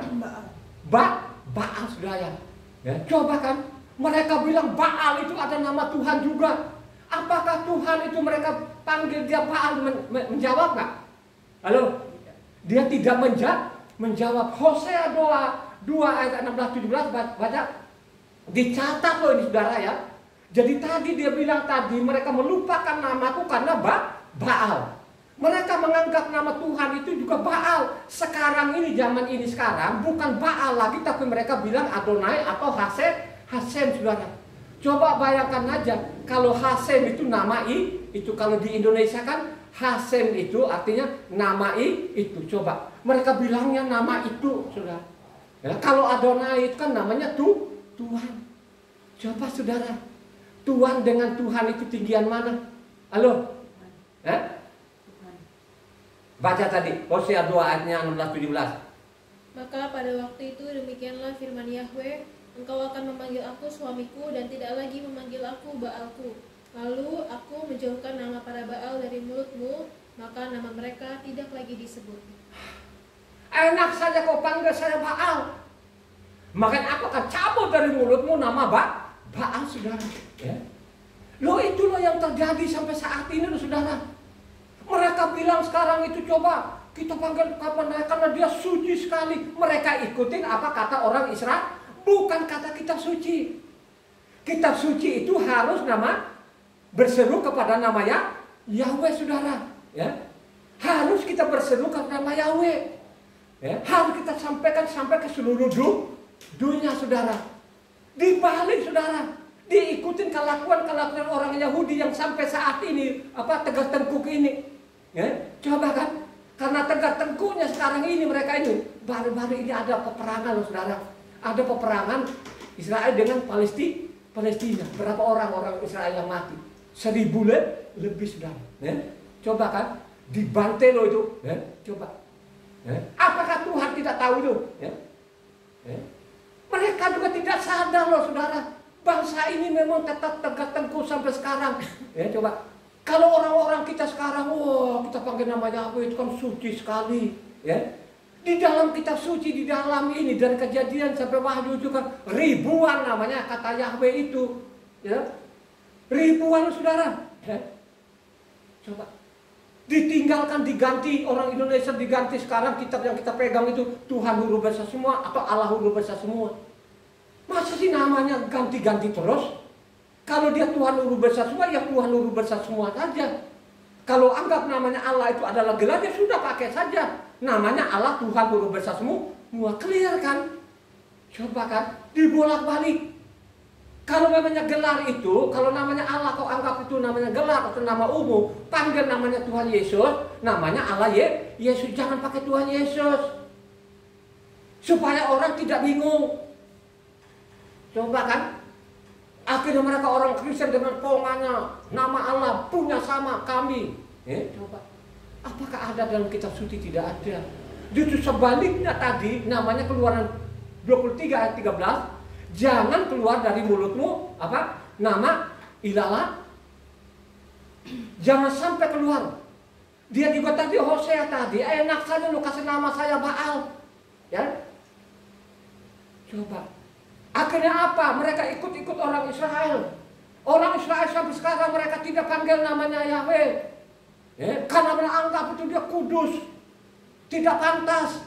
Baal, saudara. Ya. Coba kan, mereka bilang Baal itu ada nama Tuhan juga. Apakah Tuhan itu mereka panggil dia Baal menjawab nggak? Halo? Dia tidak menjawab. Hosea 2 ayat 16-17 baca. Dicatat loh ini, saudara, ya. Jadi tadi dia bilang tadi mereka melupakan namaku karena Baal. Mereka menganggap nama Tuhan itu juga Baal. Sekarang ini, zaman ini sekarang bukan Baal lagi, tapi mereka bilang Adonai atau Hasem, saudara. Coba bayangkan aja kalau Hasem itu nama itu kalau di Indonesia kan Hasem itu artinya nama itu. Coba mereka bilangnya nama itu, saudara. Ya, kalau Adonai itu kan namanya Tuhan. Coba, saudara, Tuhan dengan Tuhan itu tinggian mana? Halo? Baca tadi Hosea 2 ayatnya 16-17. Maka pada waktu itu demikianlah firman Yahweh, engkau akan memanggil aku suamiku dan tidak lagi memanggil aku Baalku. Lalu aku menjauhkan nama para Baal dari mulutmu, maka nama mereka tidak lagi disebut. Enak saja kau panggil saya Baal, maka aku akan cabut dari mulutmu nama Baal, saudara. Ya. Loh, itu loh yang terjadi sampai saat ini, loh, saudara. Mereka bilang sekarang itu coba kita panggil kapan, karena dia suci sekali. Mereka ikutin apa kata orang Israel, bukan kata kitab suci. Kitab suci itu harus berseru kepada nama Yahweh, saudara. Ya. Harus kita berseru kepada nama Yahweh. Ya. Harus kita sampaikan sampai ke seluruh dunia, saudara. Dibalik, saudara, diikutin kelakuan orang Yahudi yang sampai saat ini tegak tengkuk ini. Ya, coba kan, karena tegak tengkuknya sekarang ini mereka ini baru-baru ini ada peperangan, loh, saudara. Ada peperangan Israel dengan Palestina. Berapa orang Israel yang mati? 1000 lebih, saudara. Ya, coba kan, dibantai loh itu. Ya, coba. Ya, apakah Tuhan tidak tahu itu? Ya. Ya. Mereka juga tidak sadar loh, saudara. Bangsa ini memang tetap tegak tengkuk sampai sekarang. Ya, coba. Kalau orang-orang kita sekarang, kita panggil nama Yahweh itu kan suci sekali, ya. Di dalam kitab suci, di dalam ini dari Kejadian sampai Wahyu itu kan ribuan namanya kata Yahweh itu, ya. Ribuan, saudara. Ya. Coba. Ditinggalkan, diganti, orang Indonesia diganti sekarang kitab yang kita pegang itu Tuhan huruf besar semua atau Allah huruf besar semua. Masa sih namanya ganti-ganti terus? Kalau dia Tuhan huruf besar semua, ya Tuhan huruf besar semua saja. Kalau anggap namanya Allah itu adalah gelar, ya sudah pakai saja. Namanya Allah Tuhan Guru Besar semua clear kan? Coba kan, dibolak-balik. Kalau namanya gelar itu, kalau namanya Allah kau anggap itu namanya gelar atau nama umum, panggil namanya Tuhan Yesus, namanya Allah Yesus, jangan pakai Tuhan Yesus. Supaya orang tidak bingung. Coba kan, akhirnya mereka orang Kristen dengan pongannya, nama Allah punya sama kami. Coba, apakah ada dalam kitab suci? Tidak ada. Justru sebaliknya tadi, namanya Keluaran 23 ayat 13, jangan keluar dari mulutmu nama ilalah. Jangan sampai keluar. Dia juga tadi Hosea tadi, enak saja lu kasih nama saya Baal. Ya. Coba. Akhirnya apa? Mereka ikut-ikut orang Israel. Orang Israel sampai sekarang mereka tidak panggil namanya Yahweh. Karena mereka anggap itu dia kudus. Tidak pantas.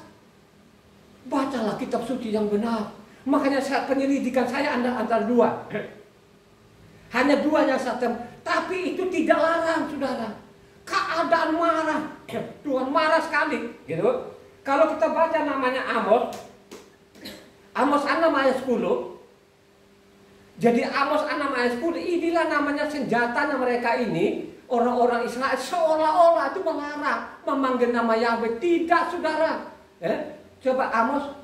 Bacalah kitab suci yang benar. Makanya penyelidikan saya antara dua. Hanya dua yang saya tapi itu tidak larang, saudara. Keadaan marah. Tuhan marah sekali. Gitu. Kalau kita baca namanya Amos 6 ayat 10. Jadi Amos 6 ayat 10, inilah namanya senjatanya mereka ini. Orang-orang Israel seolah-olah itu melarang memanggil nama Yahweh. Tidak, saudara. Coba Amos.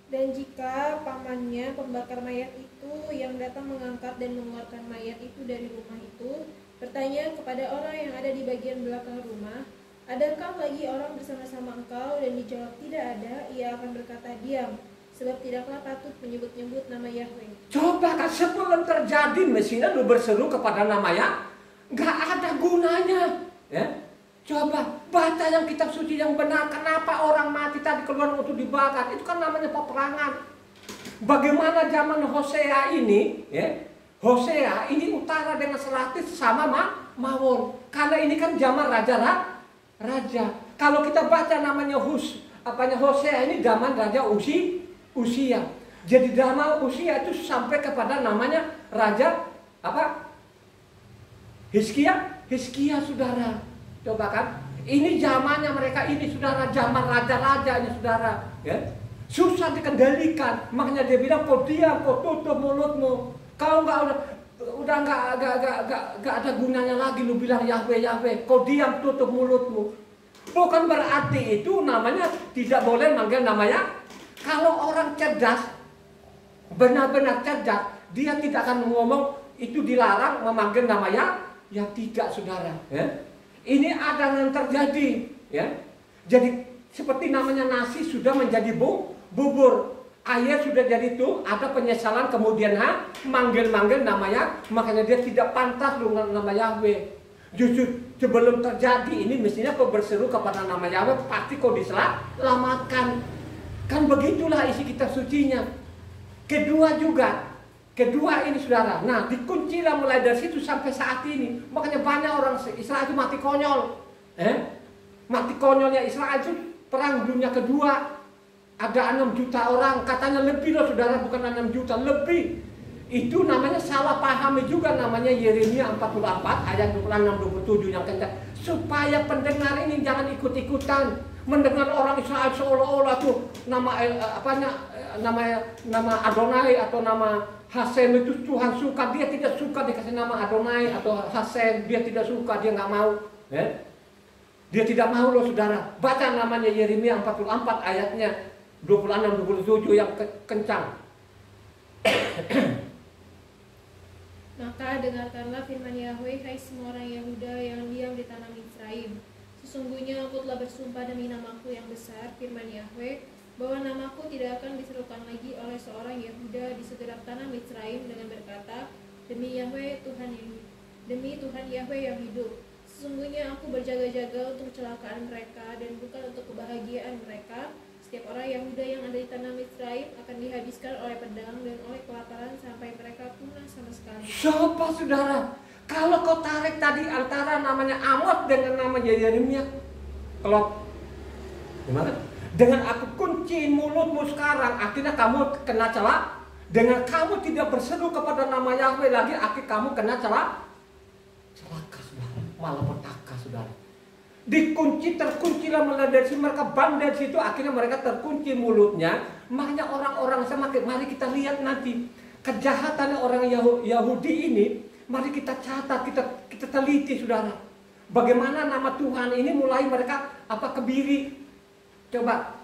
Dan jika pamannya pembakar mayat itu yang datang mengangkat dan mengeluarkan mayat itu dari rumah itu bertanya kepada orang yang ada di bagian belakang rumah, adakah lagi orang bersama-sama engkau? Dan dijawab tidak ada, ia akan berkata diam, sebab tidaklah patut menyebut-nyebut nama Yahweh. Coba kan sebelum terjadi mestinya lu berseru kepada namanya, gak ada gunanya. Coba baca yang kitab suci yang benar. Kenapa orang mati tadi keluar untuk dibakar? Itu kan namanya peperangan. Bagaimana zaman Hosea ini? Hosea ini utara dengan selatan sama Mawon. Karena ini kan zaman raja. Kalau kita baca namanya Hosea ini zaman raja Usia. Jadi zaman Usia itu sampai kepada namanya raja Hizkia, saudara. Coba kan, ini zamannya mereka ini, saudara, zaman raja-raja ini, saudara. Susah dikendalikan. Makanya dia bilang, kau diam, kau tutup mulutmu. Kau udah nggak ada gunanya lagi lu bilang Yahweh. Kau diam, tutup mulutmu. Bukan berarti itu namanya tidak boleh manggil namanya. Kalau orang cerdas, benar-benar cerdas, dia tidak akan ngomong itu dilarang memanggil namanya. Ya tidak, saudara. Ini ada yang terjadi. Jadi seperti namanya nasi sudah menjadi bubur. Ayah sudah jadi itu, ada penyesalan kemudian manggil-manggil namanya. Makanya dia tidak pantas dengan nama Yahweh. Justru sebelum terjadi ini mestinya kau berseru kepada nama Yahweh, pasti kau diselamatkan. Kan begitulah isi kitab sucinya. Kedua ini, saudara. Nah, dikuncilah mulai dari situ sampai saat ini. Makanya banyak orang Israel itu mati konyol. Mati konyolnya Israel itu perang dunia kedua. Ada 6 juta orang, katanya lebih loh, saudara, bukan 6 juta, lebih. Itu namanya salah pahami juga, namanya Yeremia 44 ayat 26-27 yang kencang. Supaya pendengar ini jangan ikut-ikutan mendengar orang Israel seolah-olah tuh nama Adonai atau nama Hasem itu Tuhan suka. Dia tidak suka dikasih nama Adonai atau Hasem. Dia tidak suka, dia nggak mau. Dia tidak mau loh, saudara. Baca namanya Yeremia 44 ayatnya 26-27 yang kencang. Maka dengarkanlah firman Yahweh, hai semua orang Yehuda yang diam di tanah Misraim. Sesungguhnya aku telah bersumpah demi namaku yang besar, firman Yahweh, bahwa namaku tidak akan diserukan lagi oleh seorang Yehuda di segenap tanah Misraim dengan berkata, demi Tuhan Yahweh yang hidup. Sesungguhnya aku berjaga-jaga untuk kecelakaan mereka dan bukan untuk kebahagiaan mereka. Setiap orang Yehuda yang ada di tanah Misraim akan dihabiskan oleh pedang dan oleh kelaparan sampai mereka punah sama sekali. Coba, saudara, kalau kau tarik tadi antara namanya Amos dengan namanya Yeremia, kalau gimana? Dengan aku kunci mulutmu sekarang, akhirnya kamu kena celak. Dengan kamu tidak berseru kepada nama Yahweh lagi, akhirnya kamu kena celaka, malah petaka. saudara. Dikunci, terkuncilah mulai dari situ, mereka bandel situ, akhirnya mereka terkunci mulutnya. Makanya orang-orang semakin, mari kita lihat nanti kejahatan orang Yahudi ini, mari kita catat, kita teliti saudara. Bagaimana nama Tuhan ini mulai mereka kebiri. Coba,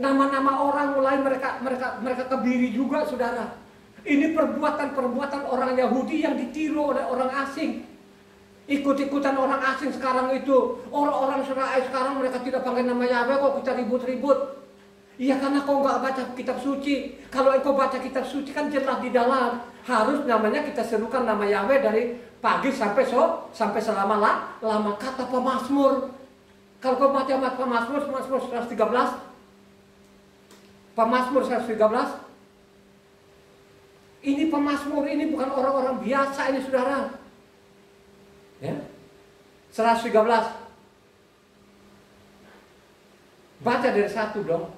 nama-nama orang mulai mereka kebiri juga saudara. Ini perbuatan orang Yahudi yang ditiru oleh orang asing. Ikut-ikutan orang asing sekarang itu. Orang-orang Israel sekarang mereka tidak panggil nama Yahweh, kok kita ribut-ribut. Iya, karena kau nggak baca kitab suci. Kalau engkau baca kitab suci kan jelas di dalam. Harus namanya kita serukan nama Yahweh dari pagi sampai selama lama. Kata pemazmur. Kalau kau baca pemazmur 113. Pemazmur 113. Ini pemazmur, ini bukan orang-orang biasa ini saudara. Ya, 113. Baca dari 1 dong.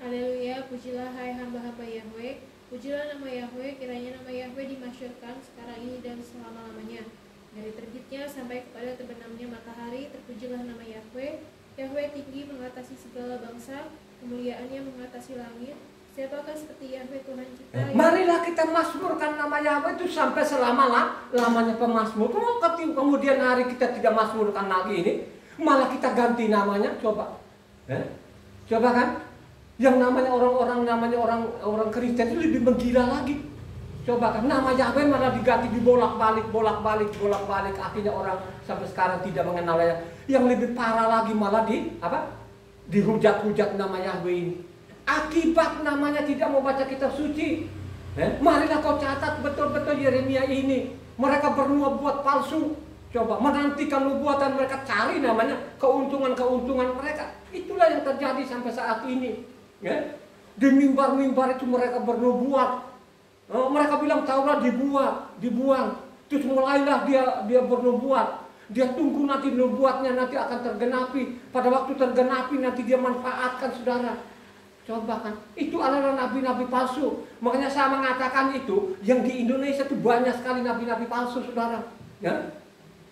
Haleluya, pujilah hai hamba-hamba Yahweh. Pujilah nama Yahweh, kiranya nama Yahweh dimasyhurkan sekarang ini dan selama-lamanya. Dari terbitnya sampai kepada terbenamnya matahari, terpujilah nama Yahweh. Yahweh tinggi mengatasi segala bangsa, kemuliaannya mengatasi langit. Siapakah seperti Yahweh Tuhan kita? Marilah kita mazmurkan nama Yahweh itu sampai selama-lamanya pemazmur. Kemudian hari kita tidak mazmurkan lagi ini, malah kita ganti namanya. Coba, coba kan? Yang namanya orang Kristen itu lebih menggila lagi. Coba kan, nama Yahweh malah diganti, dibolak-balik. Akhirnya orang sampai sekarang tidak mengenalnya. Yang lebih parah lagi malah dihujat-hujat nama Yahweh ini. Akibat namanya tidak mau baca kitab suci. Marilah kau catat betul-betul Yeremia ini. Mereka bernubuat palsu. Coba menantikan nubuatan mereka, cari namanya keuntungan mereka. Itulah yang terjadi sampai saat ini. Di mimbar-mimbar itu mereka bernubuat. Mereka bilang Taurat dibuang. Terus mulailah dia bernubuat. Dia tunggu nanti nubuatnya nanti akan tergenapi. Pada waktu tergenapi nanti dia manfaatkan saudara. Coba kan, itu adalah nabi-nabi palsu. Makanya saya mengatakan itu, yang di Indonesia itu banyak sekali nabi-nabi palsu, saudara. Ya,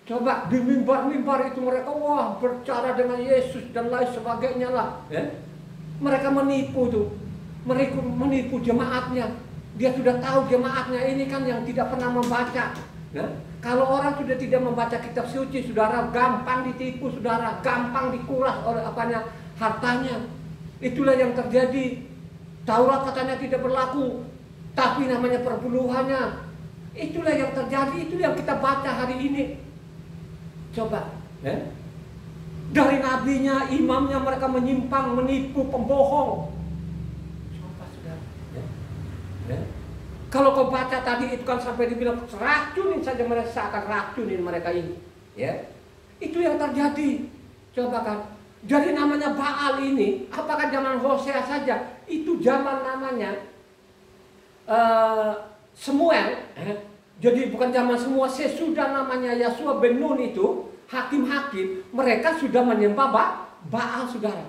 coba di mimbar-mimbar itu mereka berbicara dengan Yesus dan lain sebagainya lah. Ya. Mereka menipu tuh, menipu jemaatnya. Dia sudah tahu jemaatnya ini kan yang tidak pernah membaca. Ya. Kalau orang sudah tidak membaca kitab suci, saudara, gampang ditipu, saudara, gampang dikuras oleh hartanya. Itulah yang terjadi. Taurat katanya tidak berlaku, tapi namanya perpuluhannya. Itulah yang terjadi, itu yang kita baca hari ini. Coba, dari nabinya, imamnya mereka menyimpang, menipu, pembohong. Coba saudara. Kalau kau baca tadi itu kan sampai dibilang racunin saja, mereka akan racunin mereka ini. Ya, itu yang terjadi. Coba kan. Jadi namanya Baal ini, apakah zaman Hosea saja? Itu zaman namanya Samuel. Jadi bukan zaman semua, sesudah namanya Yosua bin Nun itu, hakim-hakim, mereka sudah menyembah Baal, saudara.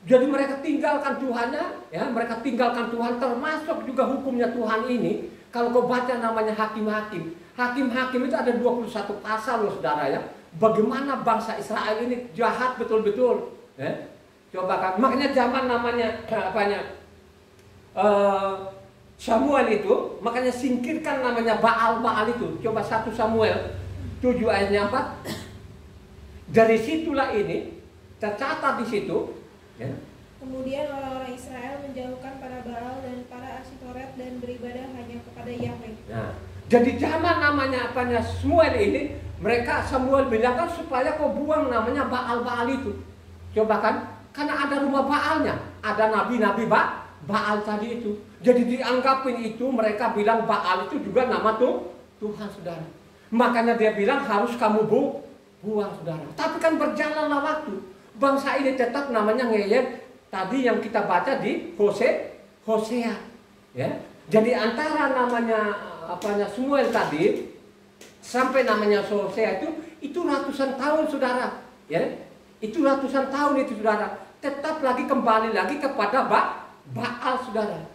Jadi mereka tinggalkan Tuhannya, ya, mereka tinggalkan Tuhan, termasuk juga hukumnya Tuhan ini. Kalau kau baca namanya hakim-hakim, hakim-hakim itu ada 21 pasal loh, saudara ya. Bagaimana bangsa Israel ini jahat betul-betul. Coba kan, makanya zaman namanya Samuel itu, makanya singkirkan namanya Baal itu. Coba 1 Samuel 7 ayatnya 4. Dari situlah ini tercatat di situ. Ya. Kemudian orang-orang Israel menjauhkan para Baal dan para Asitoret dan beribadah hanya kepada Yahweh. Nah, jadi zaman namanya Samuel ini, Samuel bilang kan supaya kau buang namanya Baal itu. Coba kan, karena ada rumah Baalnya, ada nabi-nabi Baal tadi itu. Jadi dianggapin itu, mereka bilang Baal itu juga nama Tuhan, saudara. Makanya dia bilang harus kamu buang, saudara. Tapi kan berjalanlah waktu, bangsa ini tetap namanya ngeyel. Tadi yang kita baca di Hosea, ya. Jadi antara namanya Samuel tadi sampai namanya Hosea itu ratusan tahun, saudara, ya. Itu ratusan tahun itu, saudara. Tetap lagi kembali lagi kepada Baal, saudara.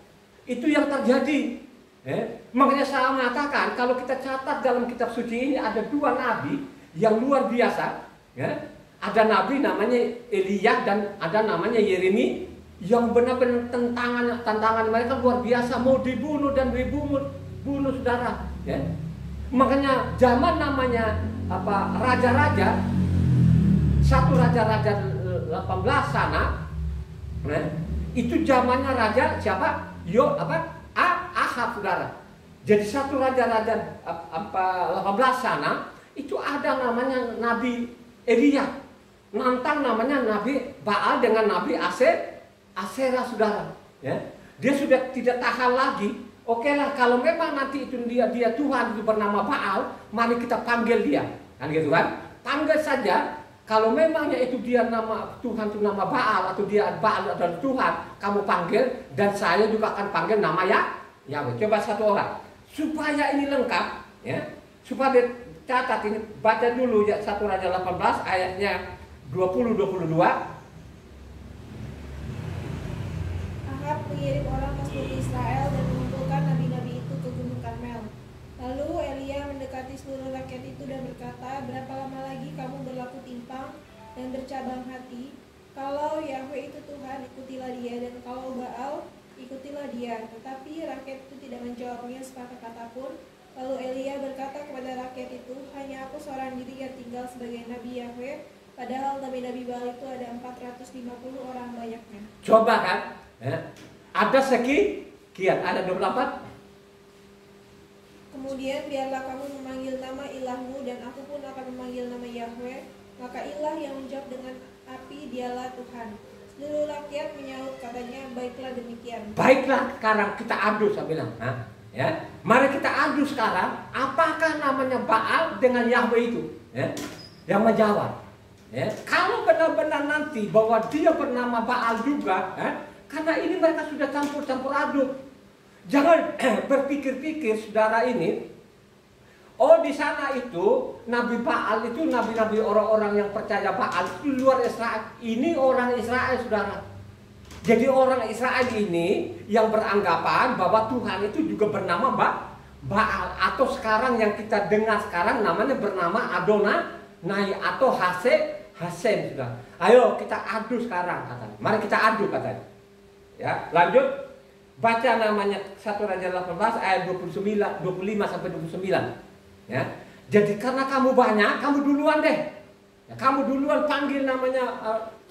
Itu yang terjadi. Makanya saya mengatakan kalau kita catat dalam kitab suci ini ada 2 nabi yang luar biasa, ya. Ada nabi namanya Elia dan ada namanya Yeremia yang benar-benar tantangan mereka luar biasa, mau dibunuh dan dibunuh saudara, ya. Makanya zaman namanya raja-raja, satu raja-raja 18 sana, ya, itu zamannya raja siapa? Ahab, saudara. Jadi satu raja-raja 18 sana itu ada namanya Nabi Elia, nantang namanya Nabi Baal dengan Nabi Asera, saudara. Ya, dia sudah tidak tahan lagi. Oke lah, kalau memang nanti itu dia Tuhan itu bernama Baal, mari kita panggil dia, kan gitu kan? Panggil saja. Kalau memangnya itu dia nama Tuhan itu nama Baal atau dia Baal adalah Tuhan, kamu panggil dan saya juga akan panggil nama Yahweh. Coba satu orang. Supaya ini lengkap, ya. Supaya catat ini, baca dulu ya 1 Raja 18 ayatnya 20-22. Ahab mengirim orang ke seluruh Israel dan mengumpulkan nabi-nabi itu ke Gunung Karmel. Lalu Elia mendekati seluruh rakyat itu dan berkata, berapa lama lagi kamu berlaku timpang dan bercabang hati? Kalau Yahweh itu Tuhan, ikutilah dia, dan kalau Baal, ikutilah dia. Tetapi rakyat itu tidak menjawabnya sepatah kata pun. Lalu Elia berkata kepada rakyat itu, hanya aku seorang diri yang tinggal sebagai nabi Yahweh, padahal nabi-nabi Baal itu ada 450 orang banyaknya. Coba kan, ya. Ada sekian, ada 24. Kemudian biarlah kamu memanggil nama ilahmu dan aku pun akan memanggil nama Yahweh. Maka ilah yang menjawab dengan api dialah Tuhan. Seluruh rakyat menyaut katanya, baiklah demikian. Baiklah, sekarang kita adu, saya bilang. Ya, mari kita adu sekarang. Apakah namanya Baal dengan Yahweh itu? Ya, yang menjawab. Ya, kalau benar-benar nanti bahwa dia bernama Baal juga, ya, karena ini mereka sudah campur-campur aduk. Jangan berpikir-pikir saudara ini, oh di sana itu Nabi Baal itu nabi-nabi orang-orang yang percaya Baal itu luar Israel. Ini orang Israel, saudara. Jadi orang Israel ini yang beranggapan bahwa Tuhan itu juga bernama Baal, atau sekarang yang kita dengar sekarang namanya bernama Adonai atau Hasem, saudara. Ayo kita adu sekarang, katanya. Mari kita adu, katanya. Ya, lanjut. Baca namanya 1 Raja 18 ayat 25 sampai 29. Ya. Jadi karena kamu banyak, kamu duluan deh. Ya, kamu duluan panggil namanya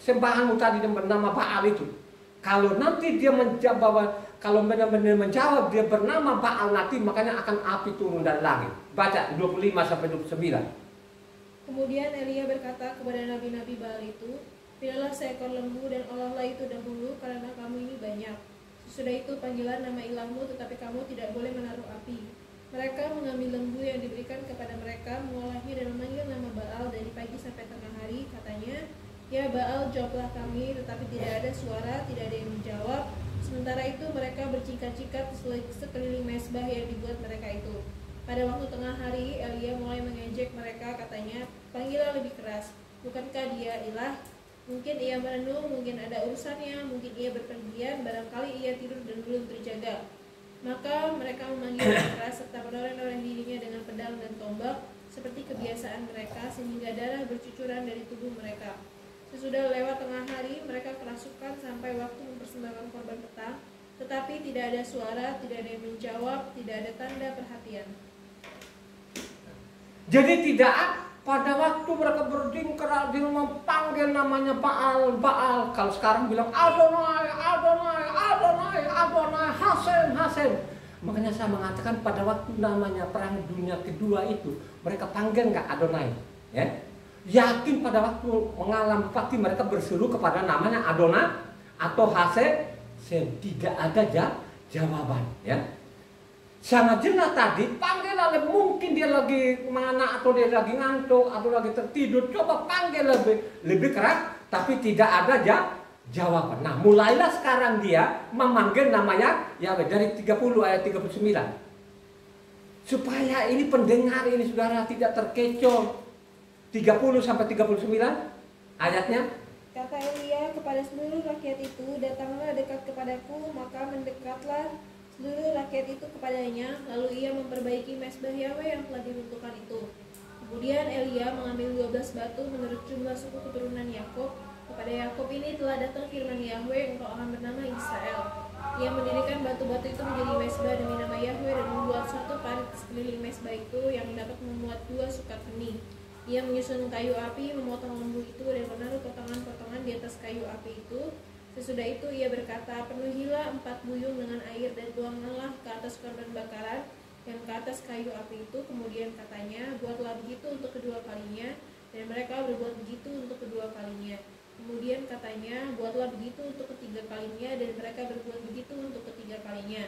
sembahanmu tadi yang bernama Baal itu. Kalau nanti dia menjawab bahwa kalau benar-benar menjawab dia bernama Baal nanti, makanya akan api turun dari langit. Baca 25 sampai 29. Kemudian Elia berkata kepada nabi-nabi Baal itu, pilihlah seekor lembu dan olahlah itu dahulu karena kamu ini banyak. Sesudah itu panggilan nama ilahmu, tetapi kamu tidak boleh menaruh api. Mereka mengambil lembu yang diberikan kepada mereka, mengolahnya dan memanggil nama Baal dari pagi sampai tengah hari. Katanya, ya Baal, jawablah kami, tetapi tidak ada suara, tidak ada yang menjawab. Sementara itu mereka bercikat-cikat sekeliling mezbah yang dibuat mereka itu. Pada waktu tengah hari, Elia mulai mengejek mereka, katanya, panggillah lebih keras. Bukankah dia ilah? Mungkin ia merenung, mungkin ada urusannya, mungkin ia berpergian, barangkali ia tidur dan belum terjaga. Maka mereka memanggil keras serta menoreh-noreh dirinya dengan pedang dan tombak seperti kebiasaan mereka, sehingga darah bercucuran dari tubuh mereka. Sesudah lewat tengah hari, mereka kerasukan sampai waktu mempersembahkan korban petang, tetapi tidak ada suara, tidak ada yang menjawab, tidak ada tanda perhatian. Jadi tidak pada waktu mereka berdingkar, dia memanggil namanya Baal. Kalau sekarang bilang Adonai, Hasem. Makanya saya mengatakan pada waktu namanya perang dunia kedua itu, mereka panggil nggak Adonai, ya? Yakin pada waktu mengalami pasti mereka berseru kepada namanya Adonai atau Hasem. Tidak ada jawaban, ya. Sangat jelas tadi, panggil lagi, mungkin dia lagi mana atau dia lagi ngantuk atau lagi tertidur, coba panggil lebih keras, tapi tidak ada jawaban. Nah, mulailah sekarang dia memanggil namanya Yahweh dari 30 ayat 39. Supaya ini pendengar ini saudara tidak terkecoh. 30 sampai 39 ayatnya. Kata Elia kepada seluruh rakyat itu, datanglah dekat kepadaku, maka mendekatlah seluruh rakyat itu kepadanya, lalu ia memperbaiki mezbah Yahweh yang telah diruntuhkan itu. Kemudian Elia mengambil 12 batu menurut jumlah suku keturunan Yakub. Kepada Yakub ini telah datang firman Yahwe, engkau akan bernama Israel. Ia mendirikan batu-batu itu menjadi mesbah demi nama Yahwe dan membuat satu parit sekeliling mesbah itu yang dapat memuat 2 sukat benih. Ia menyusun kayu api, memotong lembu itu dan menaruh potongan-potongan di atas kayu api itu. Sesudah itu ia berkata, penuhilah 4 buyung dengan air dan tuangkanlah ke atas korban bakaran yang ke atas kayu api itu. Kemudian katanya, buatlah begitu untuk kedua kalinya, dan mereka berbuat begitu untuk kedua kalinya. Kemudian katanya, buatlah begitu untuk ketiga kalinya, dan mereka berbuat begitu untuk ketiga kalinya.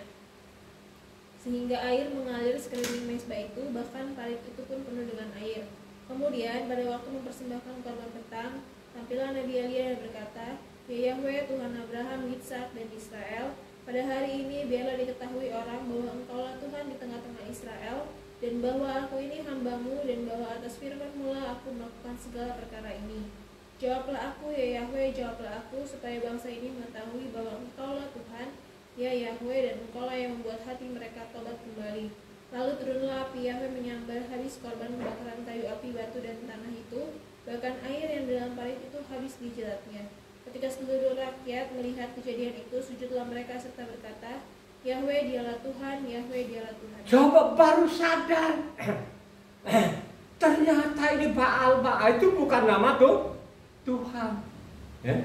Sehingga air mengalir sekeliling mesbah itu, bahkan parit itu pun penuh dengan air. Kemudian pada waktu mempersembahkan korban petang, tampillah Nabi Elia dan berkata, ya Yahwe Tuhan Abraham, Ishak dan Israel, pada hari ini biarlah diketahui orang bahwa engkaulah Tuhan di tengah-tengah Israel, dan bahwa aku ini hambamu, dan bahwa atas firman-Mu lah aku melakukan segala perkara ini. Jawablah aku, ya Yahwe, jawablah aku, supaya bangsa ini mengetahui bahwa engkaulah Tuhan, ya Yahwe, dan engkaulah yang membuat hati mereka tobat kembali. Lalu turunlah api Yahwe menyambar habis korban pembakaran kayu api, batu, dan tanah itu, bahkan air yang dalam parit itu habis dijeratnya. Ketika seluruh rakyat melihat kejadian itu, sujudlah mereka serta berkata, Yahwe dialah Tuhan, Yahwe dialah Tuhan. Coba baru sadar. Ternyata ini Baal itu bukan nama Tuhan. Ya?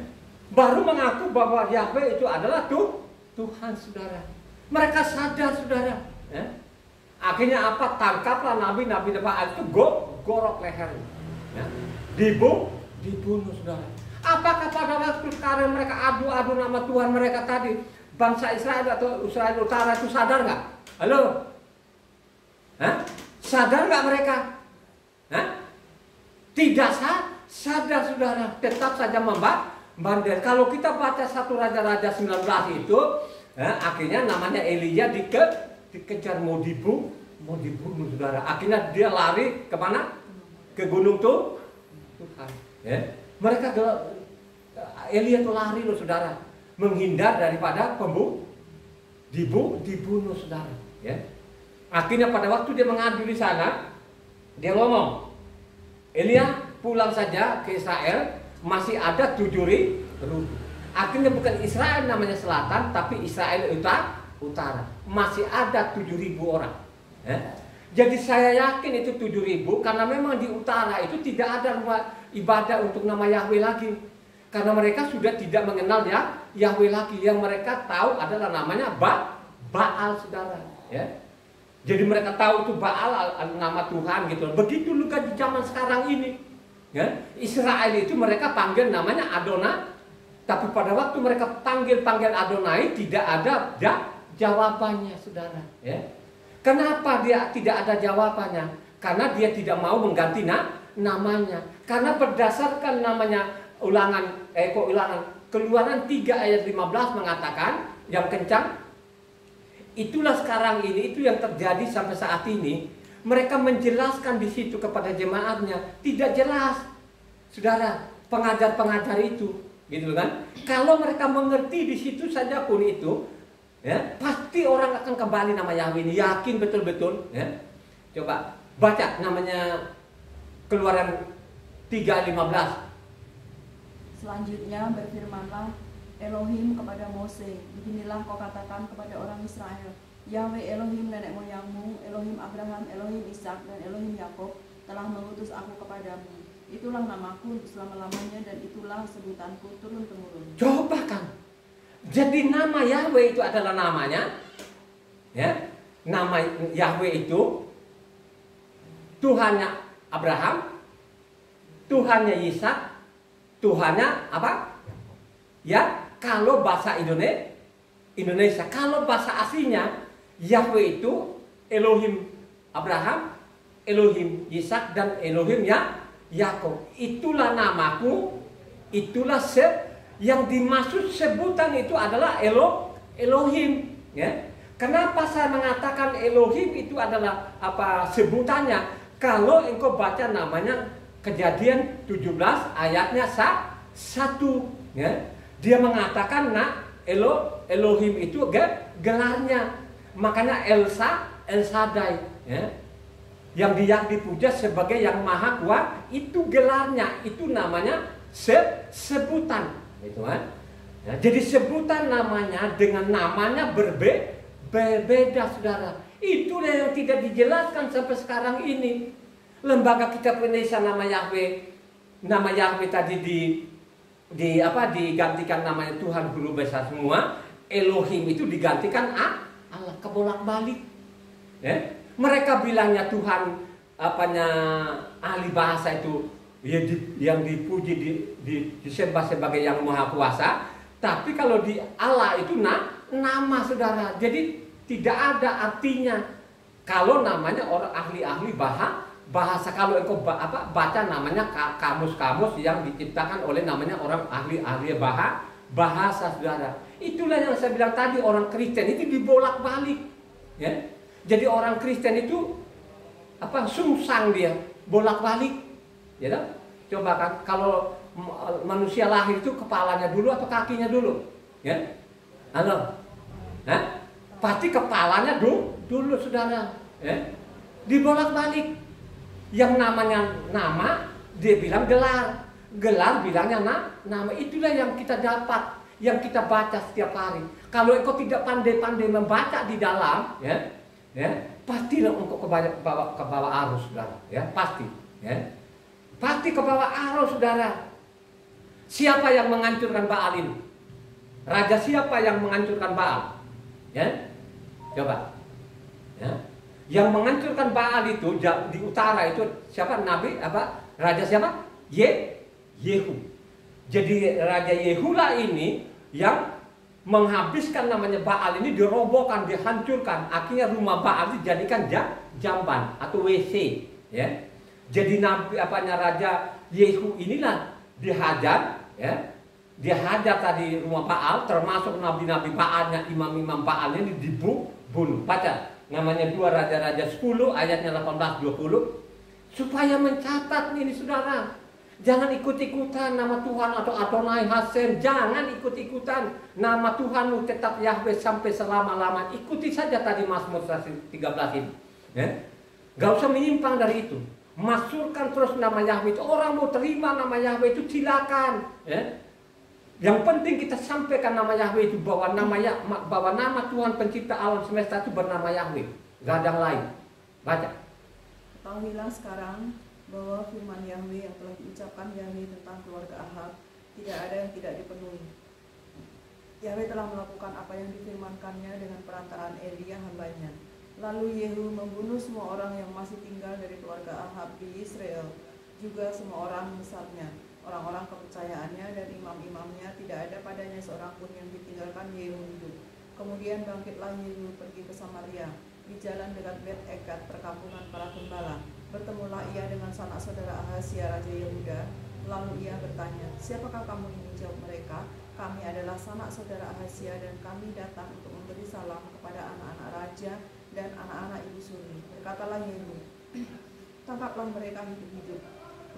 Baru mengaku bahwa Yahwe itu adalah Tuhan, saudara. Mereka sadar, saudara. Ya? Akhirnya apa? Tangkaplah nabi-nabi Baal itu gorok lehernya. Ya? Dibunuh, saudara. Apakah pada waktu sekarang mereka adu-adu nama Tuhan mereka tadi, bangsa Israel atau Israel Utara itu sadar nggak? Halo? Hah? Sadar nggak mereka? Hah? Tidak sadar, saudara. Tetap saja membandel. Kalau kita baca 1 Raja-Raja 19 itu, akhirnya namanya Elia dikejar mau dibunuh, saudara. Akhirnya dia lari kemana? Ke gunung Tuhan. Ya. Mereka Elia itu lari loh, saudara, menghindar daripada dibunuh, saudara. Ya. Akhirnya pada waktu dia mengadu di sana, dia ngomong, Elia pulang saja ke Israel, masih ada 7.000. Akhirnya bukan Israel namanya selatan, tapi Israel utara. Masih ada 7.000 orang. Ya. Jadi saya yakin itu 7.000 karena memang di utara itu tidak ada rumah ibadah untuk nama Yahwe lagi. Karena mereka sudah tidak mengenal Yahwe lagi. Yang mereka tahu adalah namanya Baal, saudara. Ya. Jadi mereka tahu itu Baal nama Tuhan gitu. Begitu juga di zaman sekarang ini. Ya. Israel itu mereka panggil namanya Adonai. Tapi pada waktu mereka panggil Adonai tidak ada jawabannya, saudara. Ya. Kenapa dia tidak ada jawabannya? Karena dia tidak mau mengganti namanya. Karena berdasarkan namanya Keluaran 3 ayat 15 mengatakan yang kencang, itulah sekarang ini, itu yang terjadi sampai saat ini. Mereka menjelaskan di situ kepada jemaatnya, tidak jelas, saudara, pengajar-pengajar itu, gitu kan? Kalau mereka mengerti di situ saja pun itu, ya, pasti orang akan kembali nama Yahweh ini, yakin betul-betul. Ya. Coba baca namanya Keluaran 3:15. Selanjutnya berfirmanlah Elohim kepada Mose, beginilah kau katakan kepada orang Israel, Yahweh Elohim nenek moyangmu, Elohim Abraham, Elohim Ishak, dan Elohim Yakub telah mengutus aku kepadamu. Itulah namaku untuk selama-lamanya, dan itulah sebutanku turun-temurun. Coba kan. Jadi nama Yahweh itu adalah namanya, ya, nama Yahweh itu Tuhannya Abraham, Tuhannya Ishak, Tuhannya apa? Ya, kalau bahasa Indonesia, kalau bahasa aslinya Yahweh itu Elohim Abraham, Elohim Ishak, dan Elohim Yakub. Itulah namaku, itulah yang dimaksud sebutan itu adalah Elohim, ya. Kenapa saya mengatakan Elohim itu adalah apa sebutannya? Kalau engkau baca namanya Kejadian 17 ayatnya 1, ya. Dia mengatakan Elohim itu gelarnya. Makanya El Shaddai, ya. yang dia dipuja sebagai yang maha kuasa, itu gelarnya, itu namanya sebutan, gitu kan? Ya, jadi sebutan namanya dengan namanya berbeda, saudara. Itulah yang tidak dijelaskan sampai sekarang ini. Lembaga Kitab Indonesia nama Yahweh tadi digantikan namanya Tuhan Guru Besar semua. Elohim itu digantikan Allah, kebolak-balik. Ya? Mereka bilangnya Tuhan ahli bahasa itu ya yang dipuji disembah sebagai yang maha kuasa. Tapi kalau di Allah itu nama, saudara. Jadi tidak ada artinya kalau namanya orang ahli bahasa. Kalau engkau baca namanya kamus-kamus yang diciptakan oleh namanya orang ahli bahasa, saudara. Itulah yang saya bilang tadi, orang Kristen itu dibolak-balik, ya. Jadi orang Kristen itu sungsang, dia bolak-balik, ya kan? Coba kan kalau manusia lahir itu kepalanya dulu atau kakinya dulu, ya? Halo, pasti kepalanya dulu, saudara, ya? Dibolak-balik. Yang namanya nama dia bilang gelar bilangnya nama. Itulah yang kita dapat, yang kita baca setiap hari. Kalau engkau tidak pandai-pandai membaca di dalam, ya, pastilah engkau ke bawah arus, saudara, ya, pasti, ya, pasti ke bawah arus, saudara. Siapa yang menghancurkan Baal ini? Raja siapa yang menghancurkan Baal? Ya, coba, ya. Yang menghancurkan Baal itu di utara itu siapa? Raja siapa? Yehu. Jadi Raja Yehulah ini yang menghabiskan namanya Baal ini, dirobohkan, dihancurkan. Akhirnya rumah Baal dijadikan jamban atau WC, ya. Jadi Raja Yehu inilah dihajar, ya. Dihajar tadi rumah Baal, termasuk nabi-nabi Baalnya, imam-imam Baalnya dibunuh. Baca namanya 2 Raja-Raja 10 ayatnya 18-20 supaya mencatat ini, saudara. Jangan ikut-ikutan nama Tuhan atau Adonai Hasem, jangan ikut-ikutan. Nama Tuhanmu tetap Yahweh sampai selama-lama. Ikuti saja tadi Mazmur 13 ini, ya. Gak usah menyimpang dari itu. Masukkan terus nama Yahweh itu. Orang mau terima nama Yahweh itu silakan, ya. Yang penting kita sampaikan nama Yahweh itu, bahwa nama Tuhan pencipta alam semesta itu bernama Yahweh, gak ada yang lain. Baca. Ketahuilah sekarang bahwa firman Yahweh yang telah diucapkan Yahweh tentang keluarga Ahab tidak ada yang tidak dipenuhi. Yahweh telah melakukan apa yang difirmankannya dengan perantaraan Elia hambanya. Lalu Yehu membunuh semua orang yang masih tinggal dari keluarga Ahab di Israel, juga semua orang besarnya, orang-orang kepercayaannya dan imam-imamnya. Tidak ada padanya seorang pun yang ditinggalkan Yehu hidup. Kemudian bangkitlah Yehu pergi ke Samaria, di jalan dekat Bet-Ekad, perkampungan para gembala. Bertemulah ia dengan sanak saudara Ahazia Raja Yehuda. Lalu ia bertanya, "Siapakah kamu ini?" Jawab mereka, "Kami adalah sanak saudara Ahazia dan kami datang untuk memberi salam kepada anak-anak raja dan anak-anak ibu suri." Berkatalah Yehu, "Tangkaplah mereka hidup-hidup."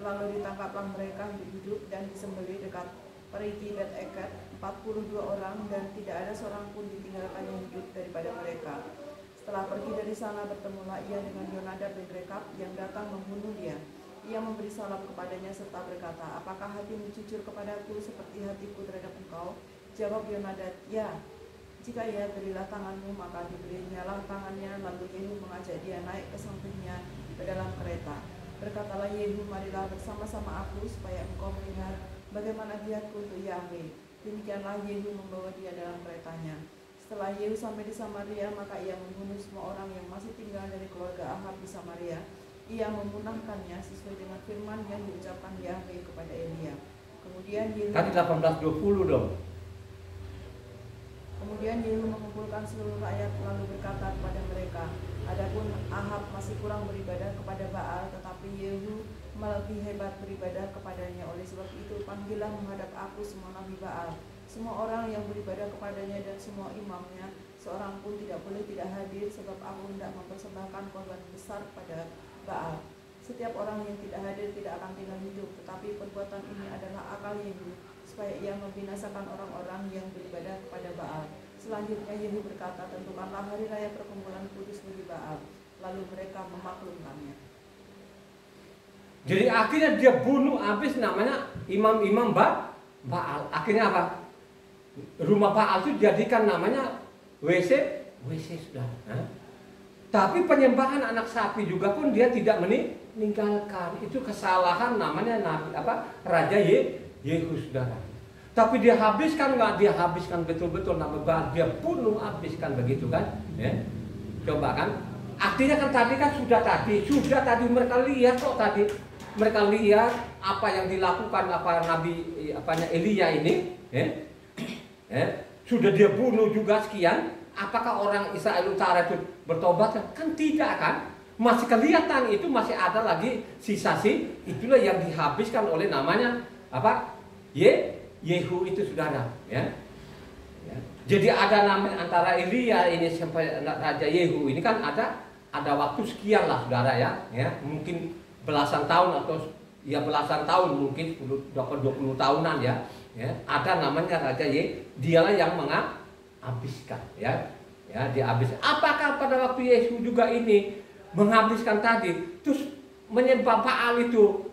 Lalu ditangkaplah mereka hidup-hidup dan disembelih dekat perigi Bet-Ekad 42 orang, dan tidak ada seorang pun ditinggalkan yang hidup daripada mereka. Setelah pergi dari sana, bertemulah ia dengan Yonadab bin Rekab yang datang membunuh dia. Ia memberi salam kepadanya serta berkata, "Apakah hatimu jujur kepadaku seperti hatiku terhadap engkau?" Jawab Yonadab, "Ya." "Jika ia berilah tanganmu," maka diberinyalah tangannya. Lalu Yehu mengajak dia naik ke sampingnya ke dalam kereta. Berkatalah Yehu, "Marilah bersama-sama aku supaya engkau melihat bagaimana giatku untuk Yahweh." Demikianlah Yehu membawa dia dalam keretanya. Setelah Yehu sampai di Samaria, maka ia membunuh semua orang yang masih tinggal dari keluarga Ahab di Samaria. Ia memunahkannya sesuai dengan firman yang diucapkan Yahweh kepada Elia. Kemudian Yehu Tadi 18-20 dong. Kemudian Yehu mengumpulkan seluruh rakyat lalu berkata kepada mereka, "Adapun Ahab masih kurang beribadah kepada Baal, tetapi Yehu lebih hebat beribadah kepadanya. Oleh sebab itu panggillah menghadap aku semua nabi Baal, semua orang yang beribadah kepadanya dan semua imamnya. Seorang pun tidak boleh tidak hadir, sebab aku hendak mempersembahkan korban besar pada Baal. Setiap orang yang tidak hadir tidak akan tinggal hidup, tetapi perbuatan ini adalah akal Yehu, supaya ia membinasakan orang-orang yang beribadah kepada Baal." Selanjutnya Yehu berkata, "Tentukanlah hari raya perkumpulan kudus bagi Baal." Lalu mereka memaklumkannya. Jadi akhirnya dia bunuh habis namanya imam-imam Baal. Akhirnya apa? Rumah Baal itu jadikan namanya WC sudah. Tapi penyembahan anak sapi juga pun dia tidak meninggalkan. Itu kesalahan namanya Raja Yehu, saudara. Tapi dia habiskan nggak? Dia habiskan betul-betul nama Baal. Dia bunuh habiskan begitu kan? Ya. Coba kan? Artinya kan sudah tadi mereka lihat kok tadi. Mereka lihat apa yang dilakukan Nabi Elia ini, sudah dia bunuh juga sekian. Apakah orang Israel Utara itu bertobat? Kan tidak kan? Masih kelihatan itu masih ada lagi sisa-sisa. Itulah yang dihabiskan oleh namanya Yehu itu, saudara. Ya. Jadi ada namanya antara Elia ini sampai Raja Yehu ini kan ada waktu sekian lah, saudara ya. Mungkin belasan tahun atau belasan tahun, mungkin 20 tahunan ya. Ada namanya Raja dialah yang menghabiskan ya dihabiskan. Apakah pada waktu Yesus juga ini menghabiskan tadi terus menyembah Baal itu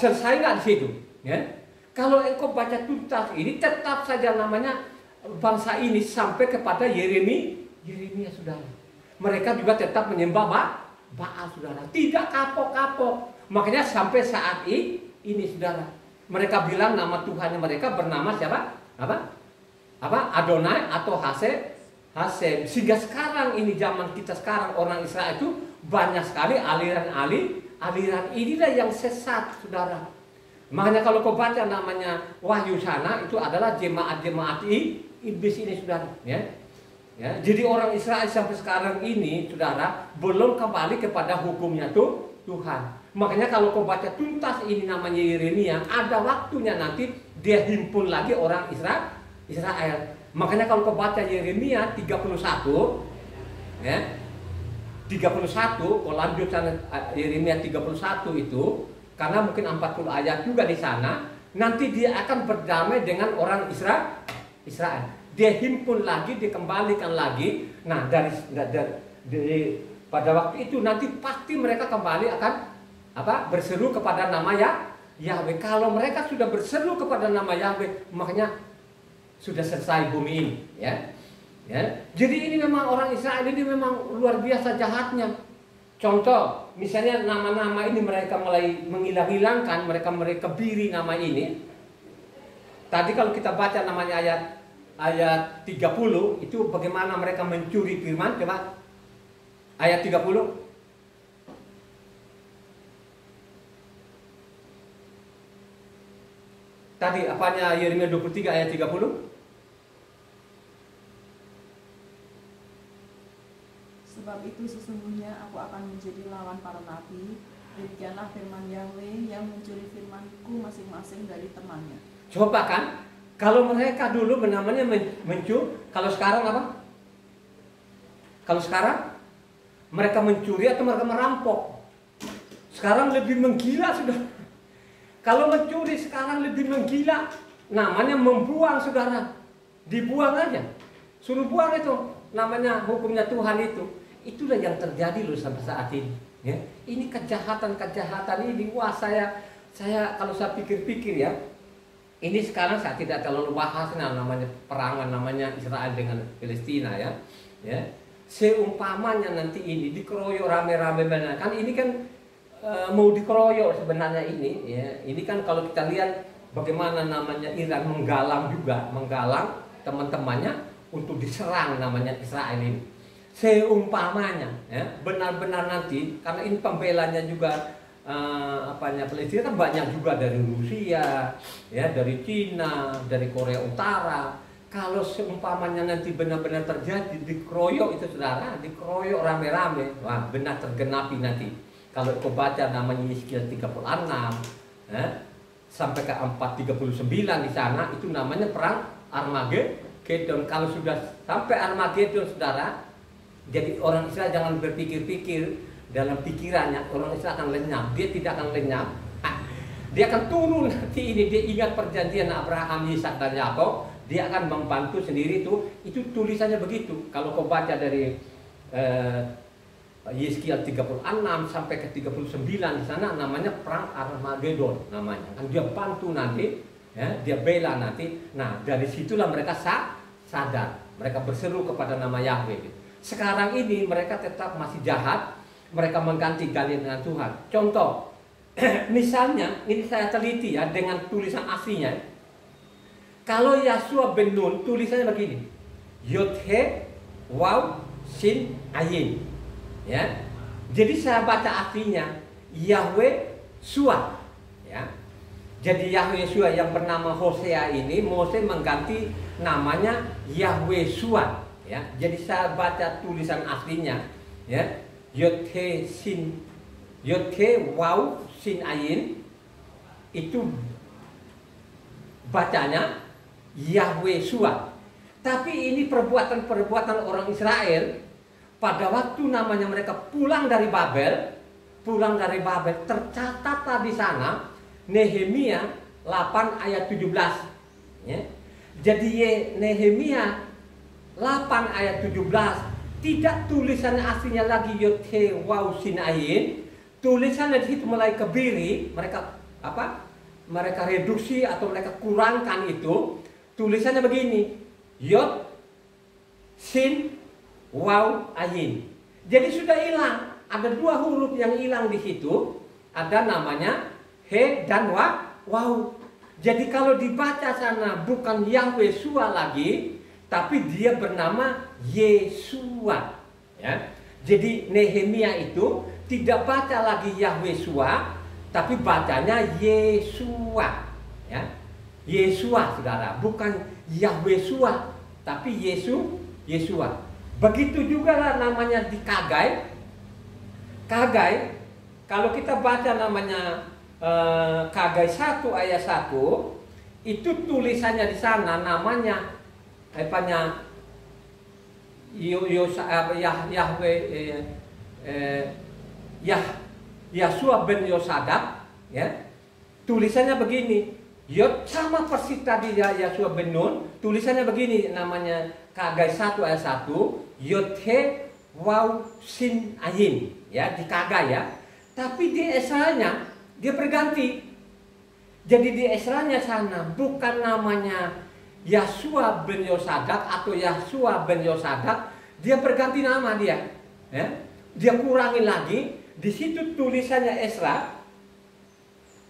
selesai nggak di situ ya? Kalau engkau baca tuntas ini tetap saja namanya bangsa ini sampai kepada Yeremia, saudara. Mereka juga tetap menyembah Baal, saudara, tidak kapok-kapok. Makanya sampai saat ini, saudara, mereka bilang nama Tuhannya mereka bernama siapa? Adonai atau Hasem. Sehingga sekarang ini zaman kita sekarang orang Israel itu banyak sekali aliran inilah yang sesat, saudara. Makanya kalau kau baca namanya Wahyu sana itu adalah jemaat-jemaat iblis ini, saudara. Ya, jadi orang Israel sampai sekarang ini, saudara, belum kembali kepada hukumnya Tuhan. Makanya kalau kau baca tuntas ini namanya Yeremia, ada waktunya nanti dia himpun lagi orang Israel. Makanya kalau kau baca Yeremia 31, ya, 31, kau lanjut Yeremia 31 itu, karena mungkin 40 ayat juga di sana, nanti dia akan berdamai dengan orang Israel. Dia himpun lagi, dikembalikan lagi. Nah, dari pada waktu itu nanti pasti mereka kembali akan berseru kepada nama Yahweh. Kalau mereka sudah berseru kepada nama Yahweh, makanya sudah selesai bumi ini, ya. Jadi ini memang orang Israel ini memang luar biasa jahatnya. Contoh, misalnya nama-nama ini mereka mulai menghilang-hilangkan, mereka kebiri nama ini. Tadi kalau kita baca namanya ayat 30 itu bagaimana mereka mencuri firman, coba ayat 30. Tadi apanya Yeremia 23 ayat 30? Sebab itu sesungguhnya aku akan menjadi lawan para nabi. Demikianlah firman Yahweh yang mencuri firmanku masing-masing dari temannya. Coba kan? Kalau mereka dulu namanya mencuri, kalau sekarang apa? Kalau sekarang mereka mencuri atau mereka merampok? Sekarang lebih menggila sudah. Kalau mencuri sekarang lebih menggila, namanya membuang, saudara. Dibuang aja. Suruh buang itu, namanya hukumnya Tuhan itu. Itulah yang terjadi loh sampai saat ini. Ya. Ini kejahatan ini. Wah, saya kalau saya pikir-pikir ya. Ini sekarang saya tidak terlalu bahas namanya perangan namanya Israel dengan Palestina ya. Seumpamanya nanti ini dikeroyok rame-rame benar kan ini kan mau dikeroyok sebenarnya ini ya. Ini kan kalau kita lihat bagaimana namanya Iran menggalang teman-temannya untuk diserang namanya Israel ini. Seumpamanya ya, benar-benar nanti karena ini pembelanya juga Palestina kan banyak juga dari Rusia, ya, dari Cina, dari Korea Utara. Kalau seumpamanya nanti benar-benar terjadi dikeroyok itu, saudara, dikeroyok rame-rame, wah benar tergenapi nanti. Kalau kau baca namanya Yeskiel 36, ya, sampai ke 439 di sana itu namanya perang Armageddon. Kalau sudah sampai Armageddon, saudara, jadi orang Israel jangan berpikir-pikir. Dalam pikirannya orang Israel akan lenyap, dia tidak akan lenyap. Dia akan turun nanti ini, dia ingat perjanjian Abraham, Ishak dan Yakub, dia akan membantu sendiri itu tulisannya begitu. Kalau kau baca dari Yeskiel 36 sampai ke 39 di sana namanya perang Armageddon namanya. Kan dia bantu nanti, ya, dia bela nanti. Nah, dari situlah mereka sadar. Mereka berseru kepada nama Yahweh. Sekarang ini mereka tetap masih jahat. Mereka mengganti-ganti dengan Tuhan. Contoh, misalnya ini saya teliti ya dengan tulisan aslinya. Kalau Yahshua ben Nun tulisannya begini. Yod He Waw Sin Ayin. Ya, jadi saya baca artinya Yahweh Shua. Ya, jadi Yahweh Shua yang bernama Hosea ini Mose mengganti namanya Yahweh Shua. Ya, jadi saya baca tulisan aslinya. Ya, Yod He Waw Sin Ayin itu bacanya Yahweh Shua. Tapi ini perbuatan-perbuatan orang Israel. Pada waktu namanya mereka pulang dari Babel, tercatat di sana Nehemia 8 ayat 17. Ya. Jadi Nehemia 8 ayat 17 tidak tulisannya aslinya lagi Yod-He Waw Sin Ayin, tulisannya di situ mulai kebiri, mereka Mereka reduksi atau mereka kurangkan itu, tulisannya begini, Yod Sin Waw Ayin. Jadi sudah hilang. Ada dua huruf yang hilang di situ. Ada namanya He dan Waw. Jadi kalau dibaca sana bukan Yahweh Shua lagi, tapi dia bernama Yeshua. Ya. Jadi Nehemia itu tidak baca lagi Yahweh Shua, tapi bacanya Yeshua. Ya. Yeshua, saudara, bukan Yahweh Shua, tapi Yeshua. Begitu juga lah namanya di Kagai. Kagai, kalau kita baca namanya Kagai 1 ayat 1, itu tulisannya di sana namanya Yahshua ben Yosadak, ya. Tulisannya begini. Yod sama persis tadi ya Yahshua ben Nun, tulisannya begini namanya Kagai 1 ayat 1, Yod He Waw Sin Ayin, ya, di Kagai ya. Tapi di Esranya dia berganti. Jadi di Esranya sana bukan namanya Yahshua ben Yosadak atau Yahshua ben Yosadak, dia berganti nama dia. Ya. Dia kurangi lagi, di situ tulisannya Esra.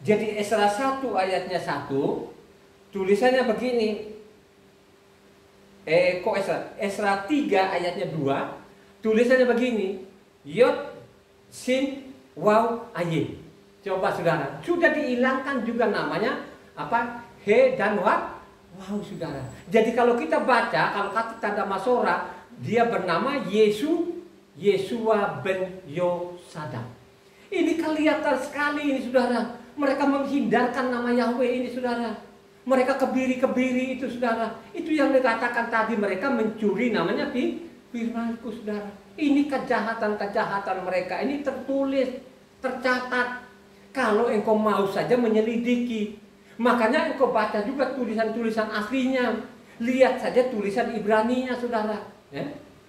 Jadi Esra 1 ayatnya 1, tulisannya begini. Esra 3 ayatnya 2, tulisannya begini. Yod Sin Waw Ayin. Coba saudara, sudah dihilangkan juga namanya He dan Waw, saudara. Jadi kalau kita baca, kalau kata tanda Masora, dia bernama Yeshua ben Yosadak. Ini kelihatan sekali ini, saudara. Mereka menghindarkan nama Yahweh ini, saudara. Mereka kebiri-kebiri itu, saudara. Itu yang dikatakan tadi, mereka mencuri namanya firmanku, saudara. Ini kejahatan-kejahatan mereka. Ini tertulis, tercatat. Kalau engkau mau saja menyelidiki, makanya engkau baca juga tulisan-tulisan aslinya. Lihat saja tulisan Ibraninya, saudara. Ya?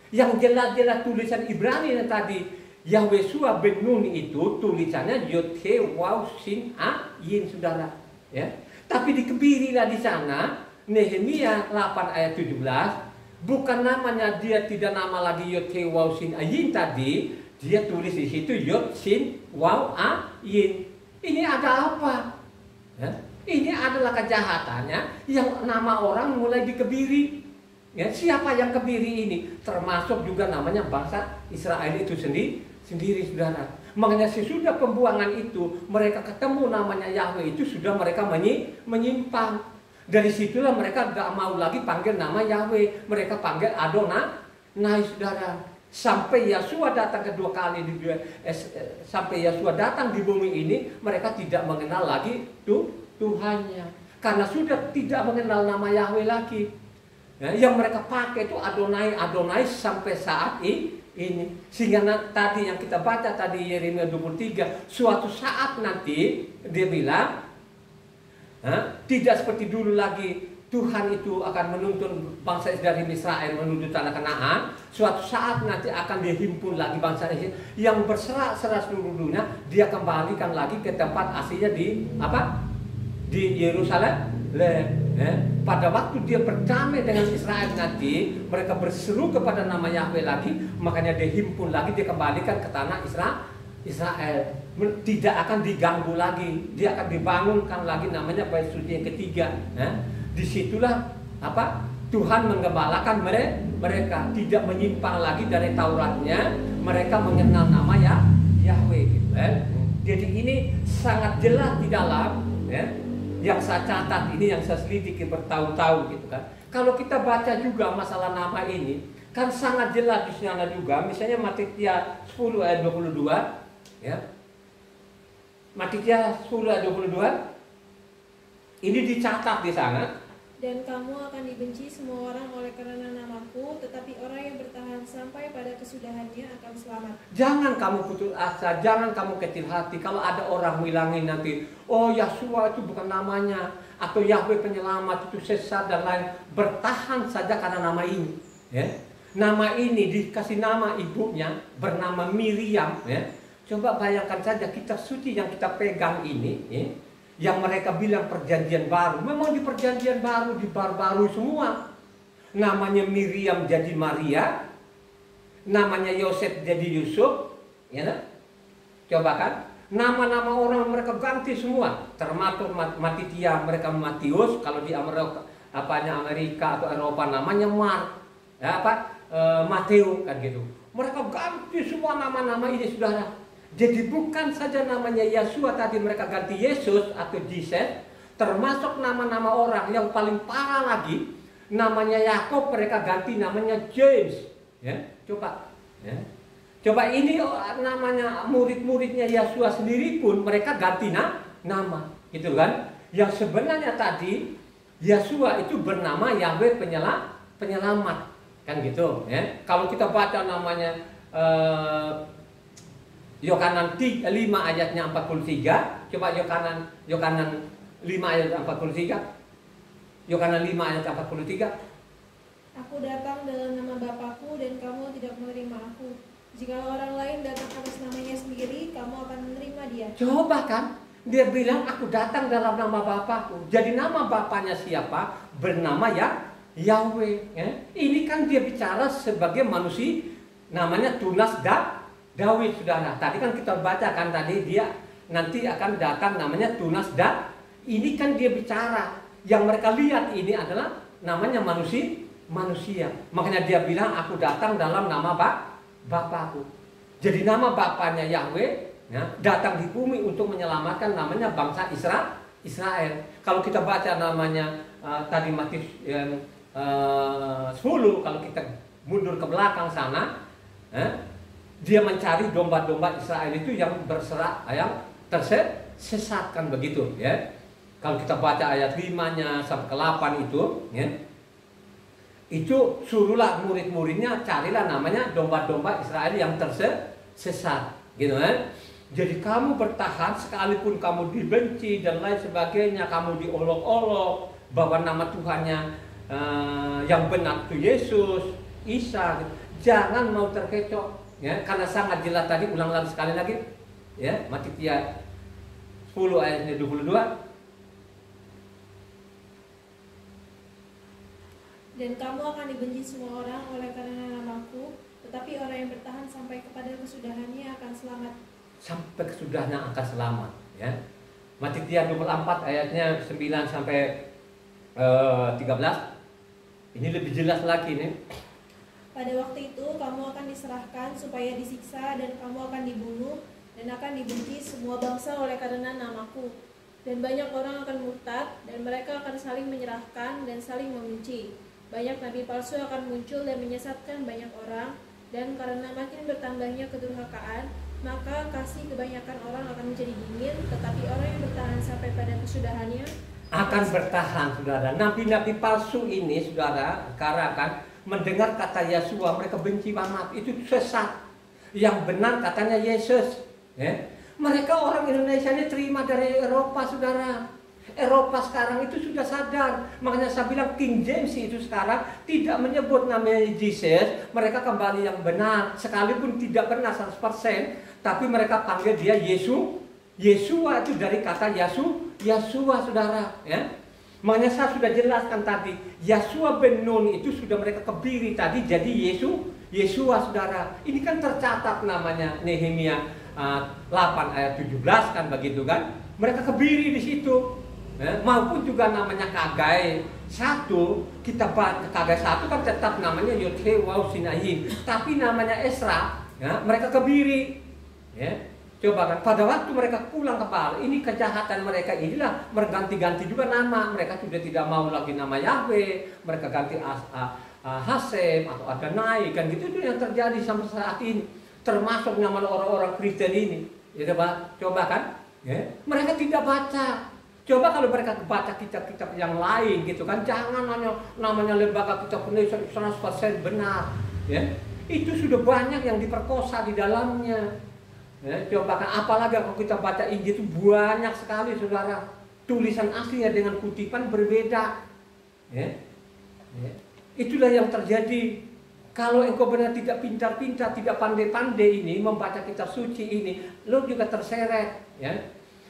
Yang jelas-jelas tulisan Ibrani tadi, Yahweh Shua ben Nun itu tulisannya Yod He Waw Sin Ayin, saudara. Ya. Tapi dikebirilah di sana Nehemia 8 ayat 17, bukan namanya, dia tidak nama lagi Yod He Waw Sin Ayin tadi, dia tulis di situ Yod Sin Waw Ayin. Ini ada apa? Ya. Ini adalah kejahatannya yang nama orang mulai dikebiri. Ya, siapa yang kebiri ini? Termasuk juga namanya bangsa Israel itu sendiri, saudara. Makanya sesudah pembuangan itu, mereka ketemu namanya Yahweh itu, sudah mereka menyimpang. Dari situlah mereka gak mau lagi panggil nama Yahweh, mereka panggil Adonai, saudara. Sampai Yahshua datang kedua kali sampai Yahshua datang di bumi ini, mereka tidak mengenal lagi Tuhannya, karena sudah tidak mengenal nama Yahweh lagi. Ya, yang mereka pakai itu Adonai sampai saat ini. Sehingga tadi yang kita baca tadi Yeremia 23, suatu saat nanti dia bilang, tidak seperti dulu lagi Tuhan itu akan menuntun bangsa Israel dari Israel menuju tanah Kanaan. Suatu saat nanti akan dihimpun lagi bangsa Israel yang berserak-serak seluruh dunia. Dia kembalikan lagi ke tempat aslinya di apa? Di Yerusalem. Pada waktu dia berdamai dengan Israel nanti, mereka berseru kepada nama Yahweh lagi, makanya dia himpun lagi, dia kembalikan ke tanah Israel. Tidak akan diganggu lagi, dia akan dibangunkan lagi namanya bait suci yang ketiga. Disitulah apa? Tuhan menggembalakan mereka, tidak menyimpang lagi dari Tauratnya, mereka mengenal nama Yahweh gitu. Jadi ini sangat jelas di dalam yang saya catat ini, yang saya selidiki bertahun-tahun gitu kan. Kalau kita baca juga masalah nama ini, kan sangat jelas di sana juga. Misalnya Matitia 10 ayat 22, ya. Matitia 10 ayat 22, ini dicatat di sana. Dan kamu akan dibenci semua orang oleh karena namaku, tetapi orang yang bertahan sampai pada kesudahannya akan selamat. Jangan kamu putus asa, jangan kamu kecil hati. Kalau ada orang bilangin nanti, oh Yahshua itu bukan namanya, atau Yahweh penyelamat itu sesat dan lain. Bertahan saja karena nama ini. Nama ini dikasih nama ibunya, bernama Miriam. Coba bayangkan saja kitab suci yang kita pegang ini, yang mereka bilang perjanjian baru. Memang di perjanjian baru, dibarbarui semua. Namanya Miriam jadi Maria, namanya Yosef jadi Yusuf, ya kan? Coba kan, nama-nama orang mereka ganti semua, termasuk Matitia mereka Matius. Kalau di Amerika atau Eropa namanya Mateo kan gitu. Mereka ganti semua nama-nama ini, saudara. Jadi bukan saja namanya Yeshua tadi mereka ganti Yesus atau Jesus, termasuk nama-nama orang yang paling parah lagi, namanya Yakob mereka ganti namanya James. Coba ini namanya murid-muridnya Yeshua sendiri pun mereka ganti nama, gitu kan? Yang sebenarnya tadi Yeshua itu bernama Yahweh penyelamat, kan gitu. Kalau kita baca namanya Yohanan 5 ayatnya 43. Coba Yohanan 5 ayat 43. Yohanan 5 ayat 43. Aku datang dalam nama Bapakku dan kamu tidak menerima aku. Jika orang lain datang atas namanya sendiri, kamu akan menerima dia. Coba kan, dia bilang aku datang dalam nama Bapakku. Jadi nama Bapaknya siapa? Bernama Yahweh. Ini kan dia bicara sebagai manusia, namanya tunas Daud, saudara. Tadi kan kita bacakan tadi dia nanti akan datang namanya tunas Daud. Ini kan dia bicara. Yang mereka lihat ini adalah namanya manusia. Makanya dia bilang aku datang dalam nama Bapakku. Jadi nama Bapaknya Yahweh datang di bumi untuk menyelamatkan namanya bangsa Israel. Kalau kita baca namanya tadi Matius 10, kalau kita mundur ke belakang sana, dia mencari domba-domba Israel itu yang berserak, yang tersesatkan begitu, ya. Kalau kita baca ayat 5-nya sampai ke 8 itu, ya. Itu suruhlah murid-muridnya carilah namanya domba-domba Israel yang tersesat, gitu kan. Jadi kamu bertahan sekalipun kamu dibenci dan lain sebagainya, kamu diolok-olok bahwa nama Tuhannya yang benar itu Yesus, Isa, gitu. Jangan mau terkecoh. Karena sangat jelas tadi, ulang lagi sekali lagi, Matitia 10 ayat 22. Dan kamu akan dibenci semua orang oleh karena namaku, tetapi orang yang bertahan sampai kepada kesudahannya akan selamat. Sampai kesudahannya akan selamat. Matitia 24 ayatnya 9 sampai 13. Ini lebih jelas lagi nih. Pada waktu itu kamu akan diserahkan supaya disiksa dan kamu akan dibunuh dan akan dibenci semua bangsa oleh karena namaku. Dan banyak orang akan murtad dan mereka akan saling menyerahkan dan saling membenci. Banyak nabi palsu akan muncul dan menyesatkan banyak orang, dan karena makin bertambahnya kedurhakaan, maka kasih kebanyakan orang akan menjadi dingin, tetapi orang yang bertahan sampai pada kesudahannya akan bertahan, saudara. Nabi-nabi palsu ini, saudara, karena kan mendengar kata Yeshua mereka benci banget, itu sesat. Yang benar katanya Yesus. Mereka orang Indonesia ini terima dari Eropa, saudara. Eropa sekarang itu sudah sadar. Makanya saya bilang King James itu sekarang tidak menyebut namanya Jesus. Mereka kembali yang benar. Sekalipun tidak benar 100%. Tapi mereka panggil dia Yesus. Yesua itu dari kata Yasua, saudara. Ya. Makanya saya sudah jelaskan tadi. Yasua ben Nun itu sudah mereka kebiri tadi jadi Yesua, saudara. Ini kan tercatat namanya Nehemia 8 ayat 17 kan begitu kan. Mereka kebiri di situ. Maupun juga namanya Kagai 1, kita baca Kagai 1 kan tetap namanya Yothe Wau Sinaim. Tapi namanya Esra, ya, mereka kebiri. Ya. Coba kan, pada waktu mereka pulang ke Baal, ini kejahatan mereka inilah berganti-ganti juga nama. Mereka sudah tidak mau lagi nama Yahweh, mereka ganti Hasem atau Adonai kan gitu. Itu yang terjadi sampai saat ini. Termasuk nama orang-orang Kristen ini, ya coba kan, ya? Mereka tidak baca. Coba kalau mereka baca kitab-kitab yang lain gitu kan, jangan hanya namanya lembaga kitab Indonesia 100% benar, ya? Itu sudah banyak yang diperkosa di dalamnya. Ya, coba kan, apalagi kalau kita baca Injil itu banyak sekali, saudara, tulisan aslinya dengan kutipan berbeda, ya? Ya. Itulah yang terjadi. Kalau engkau benar tidak pintar-pintar, tidak pandai-pandai ini membaca kitab suci ini, lo juga terseret, ya.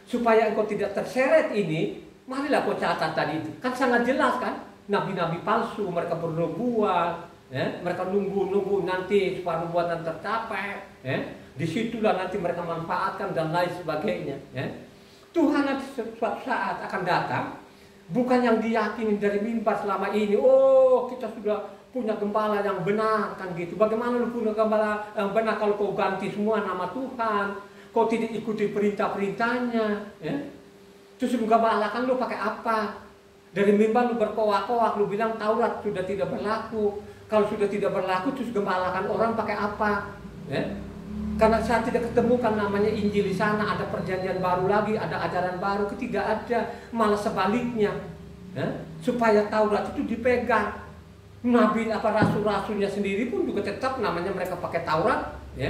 Supaya engkau tidak terseret ini, marilah kau catat tadi itu. Kan sangat jelas kan, nabi-nabi palsu, mereka bernubuat, ya. Mereka nunggu nanti supaya nubuatan tercapai, ya. Disitulah nanti mereka manfaatkan dan lain sebagainya, ya. Tuhan nanti suatu saat akan datang, bukan yang diyakini dari mimbar selama ini. Oh, kita sudah punya gembala yang benar kan gitu. Bagaimana lu punya gembala yang benar kalau kau ganti semua nama Tuhan, kau tidak ikuti perintah-perintahnya, ya? Terus lu gembalakan lu pakai apa? Dari mimbar lu berkoak-koak, lu bilang Taurat sudah tidak berlaku. Kalau sudah tidak berlaku, terus gembalakan orang pakai apa? Ya? Karena saya tidak ketemukan namanya Injil di sana, ada perjanjian baru lagi, ada ajaran baru, tidak ada, malah sebaliknya, ya? Supaya Taurat itu dipegang. Nabi apa rasul-rasulnya sendiri pun juga tetap namanya mereka pakai Taurat, ya.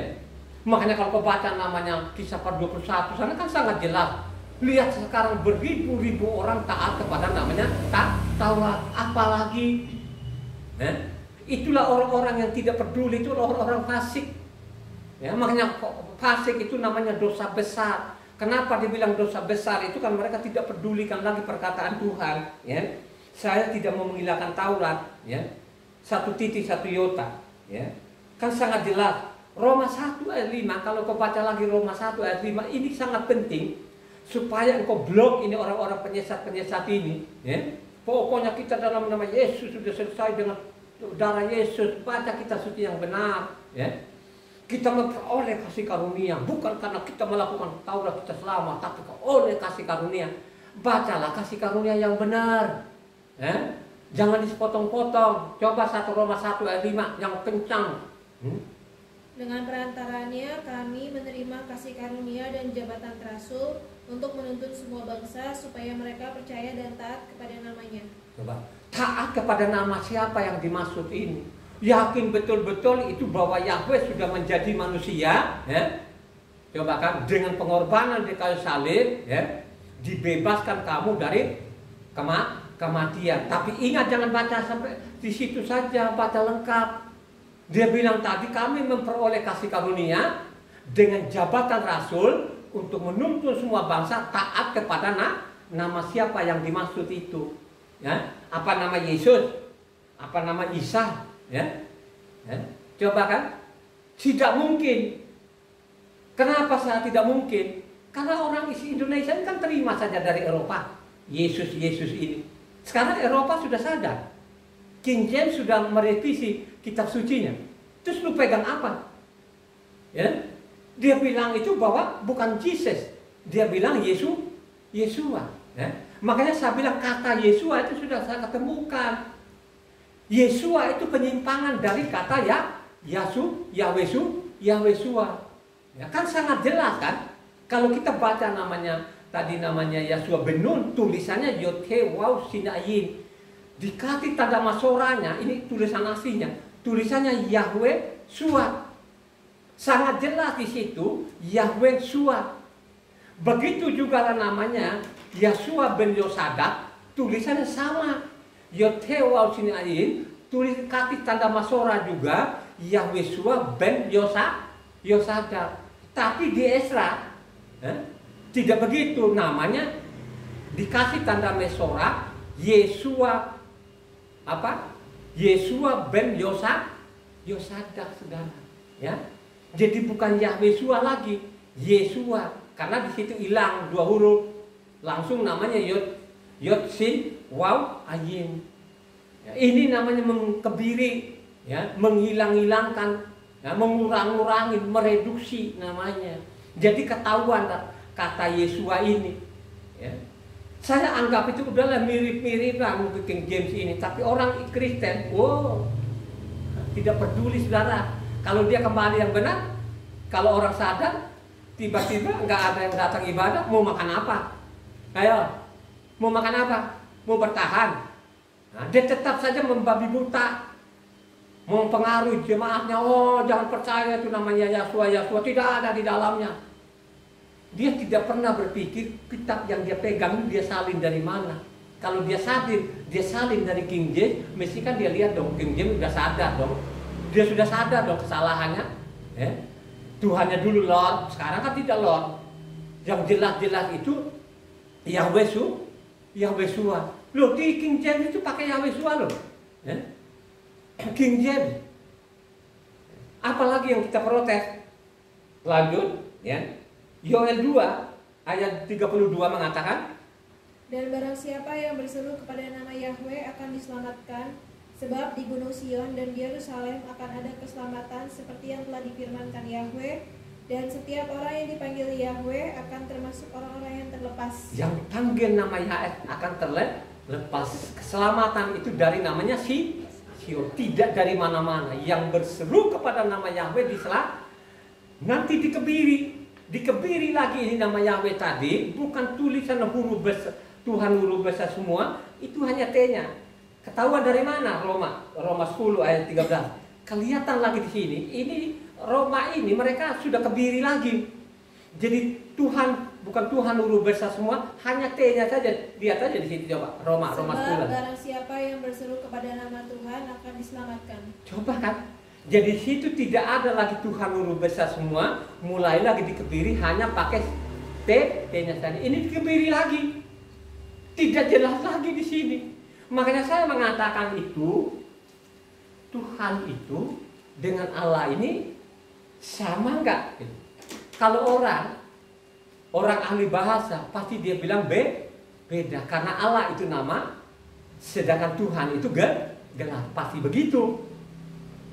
Makanya kalau kau baca namanya Kisah 21 sana kan sangat jelas. Lihat sekarang beribu-ribu orang taat kepada namanya Taurat, apalagi, ya. Itulah orang-orang yang tidak peduli, itu orang-orang fasik. Ya, makanya fasik itu namanya dosa besar. Kenapa dibilang dosa besar? Itu kan mereka tidak pedulikan lagi perkataan Tuhan, ya. Saya tidak mau menghilangkan Taurat, ya. 1 titik 1 iota, ya. Kan sangat jelas. Roma 1 ayat 5, kalau kau baca lagi Roma 1 ayat 5, ini sangat penting supaya engkau blok ini orang-orang penyesat-penyesat ini, ya. Pokoknya kita dalam nama Yesus sudah selesai dengan darah Yesus, baca kitab suci yang benar, ya. Kita memperoleh kasih karunia, bukan karena kita melakukan Taurat kita selamat, tapi oleh kasih karunia. Bacalah kasih karunia yang benar, ya. Jangan dipotong-potong. Coba 1 Roma 1 ayat 5 yang kencang. Dengan perantaranya kami menerima kasih karunia dan jabatan rasul untuk menuntun semua bangsa supaya mereka percaya dan taat kepada namanya. Coba, taat kepada nama siapa yang dimaksud ini? Yakin betul-betul itu bahwa Yahweh sudah menjadi manusia, ya? Coba kan, dengan pengorbanan di kayu salib, ya, dibebaskan kamu dari kematian. Tapi ingat, jangan baca sampai di situ saja, baca lengkap. Dia bilang tadi kami memperoleh kasih karunia dengan jabatan rasul untuk menuntun semua bangsa taat kepada nama siapa yang dimaksud itu, ya. Apa nama Yesus? Apa nama Isa? Ya. Ya. Coba kan, tidak mungkin. Kenapa saya tidak mungkin? Karena orang isi Indonesia ini kan terima saja dari Eropa Yesus ini. Sekarang Eropa sudah sadar, King James sudah merevisi kitab sucinya. Terus lu pegang apa? Ya? Dia bilang itu bahwa bukan Jesus, dia bilang Yesua. Ya? Makanya saya bilang kata Yesua itu sudah saya ketemukan. Yesua itu penyimpangan dari kata Yahwesua. Ya, kan sangat jelas kan? Kalau kita baca namanya tadi namanya Yasua ben Nun, tulisannya Yothe Wau Sinaim. Dikasih tanda masoranya, ini tulisan aslinya. Tulisannya Yahweh Sua. Sangat jelas di situ Yahweh Sua. Begitu juga namanya Yosua bin Yosadak, tulisannya sama. Yotewa sini ain, tulis kaki tanda masora juga Yahwesua bin Yosadak. Tapi di Esra tidak begitu, namanya dikasih tanda mesora Yesua apa? Yesua bin Yosadak, saudara. Ya, jadi bukan Yahwesua lagi, Yesua. Karena di situ hilang 2 huruf, langsung namanya Yod Sin Waw Ayin. Ya, ini namanya mengkebiri, ya, menghilang-hilangkan, ya, mengurang-urangin, mereduksi namanya. Jadi ketahuan kata Yesua ini. Ya. Saya anggap itu udahlah mirip-mirip lah mungkin King James ini, tapi orang Kristen, tidak peduli, saudara. Kalau dia kembali yang benar, kalau orang sadar, tiba-tiba nggak ada yang datang ibadah, mau makan apa? Ayo, mau makan apa? Mau bertahan? Nah, dia tetap saja membabi buta, mempengaruhi jemaatnya. Oh, jangan percaya itu namanya Yosua, tidak ada di dalamnya. Dia tidak pernah berpikir kitab yang dia pegang dia salin dari mana. Kalau dia salin dari King James, mesti kan dia lihat dong, King James sudah sadar dong. Dia sudah sadar dong kesalahannya. Ya. Tuhannya dulu Lord, sekarang kan tidak Lord. Yang jelas-jelas itu Yahwesua. Loh, di King James itu pakai Yahwesua loh. Ya. King James. Apalagi yang kita protes. Lanjut, ya. Yoel 2 ayat 32 mengatakan, dan barang siapa yang berseru kepada nama Yahweh akan diselamatkan, sebab di Gunung Sion dan di Yerusalem akan ada keselamatan seperti yang telah difirmankan Yahweh, dan setiap orang yang dipanggil Yahweh akan termasuk orang-orang yang terlepas. Yang panggil nama Yahweh akan terlepas. Keselamatan itu dari namanya Sion, tidak dari mana-mana. Yang berseru kepada nama Yahweh nanti dikebiri lagi ini nama Yahweh tadi, bukan tulisan huruf besar, Tuhan huruf besar semua, itu hanya T-nya. Ketahuan dari mana? Roma 10 ayat 13. Kelihatan lagi di sini, ini Roma ini mereka sudah kebiri lagi. Jadi Tuhan bukan Tuhan huruf besar semua, hanya T-nya saja. Lihat aja di situ coba, Roma 10. Sebab barang siapa yang berseru kepada nama Tuhan akan diselamatkan. Coba kan? Jadi situ tidak ada lagi Tuhan huruf besar semua, mulai lagi dikebiri hanya pakai T-nya saja. Ini dikebiri lagi, tidak jelas lagi di sini. Makanya saya mengatakan itu Tuhan itu dengan Allah ini sama enggak? Kalau orang ahli bahasa pasti dia bilang beda karena Allah itu nama, sedangkan Tuhan itu gelar, pasti begitu.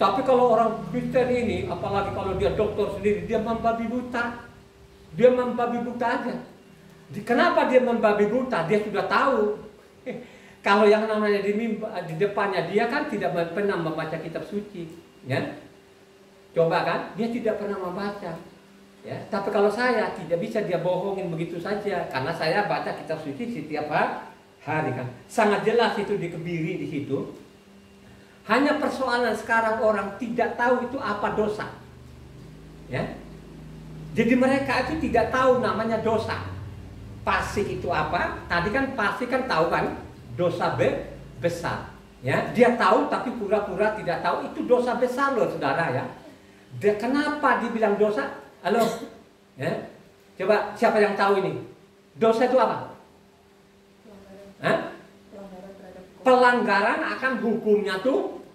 Tapi kalau orang Kristen ini, apalagi kalau dia dokter sendiri, dia membabi buta. Dia membabi buta aja. Kenapa dia membabi buta? Dia sudah tahu. Kalau yang namanya di depannya dia kan tidak pernah membaca kitab suci. Ya? Coba kan, dia tidak pernah membaca. Ya? Tapi kalau saya tidak bisa dia bohongin begitu saja. Karena saya baca kitab suci setiap hari kan. Sangat jelas itu dikebiri di situ. Hanya persoalan sekarang orang tidak tahu itu apa dosa. Ya. Jadi mereka itu tidak tahu namanya dosa. Fasik itu apa? Tadi kan fasik kan tahu kan dosa besar. Ya, dia tahu tapi pura-pura tidak tahu, itu dosa besar loh saudara ya. Kenapa dibilang dosa? Halo. Ya. Coba siapa yang tahu ini? Dosa itu apa? Pelanggaran akan hukumnya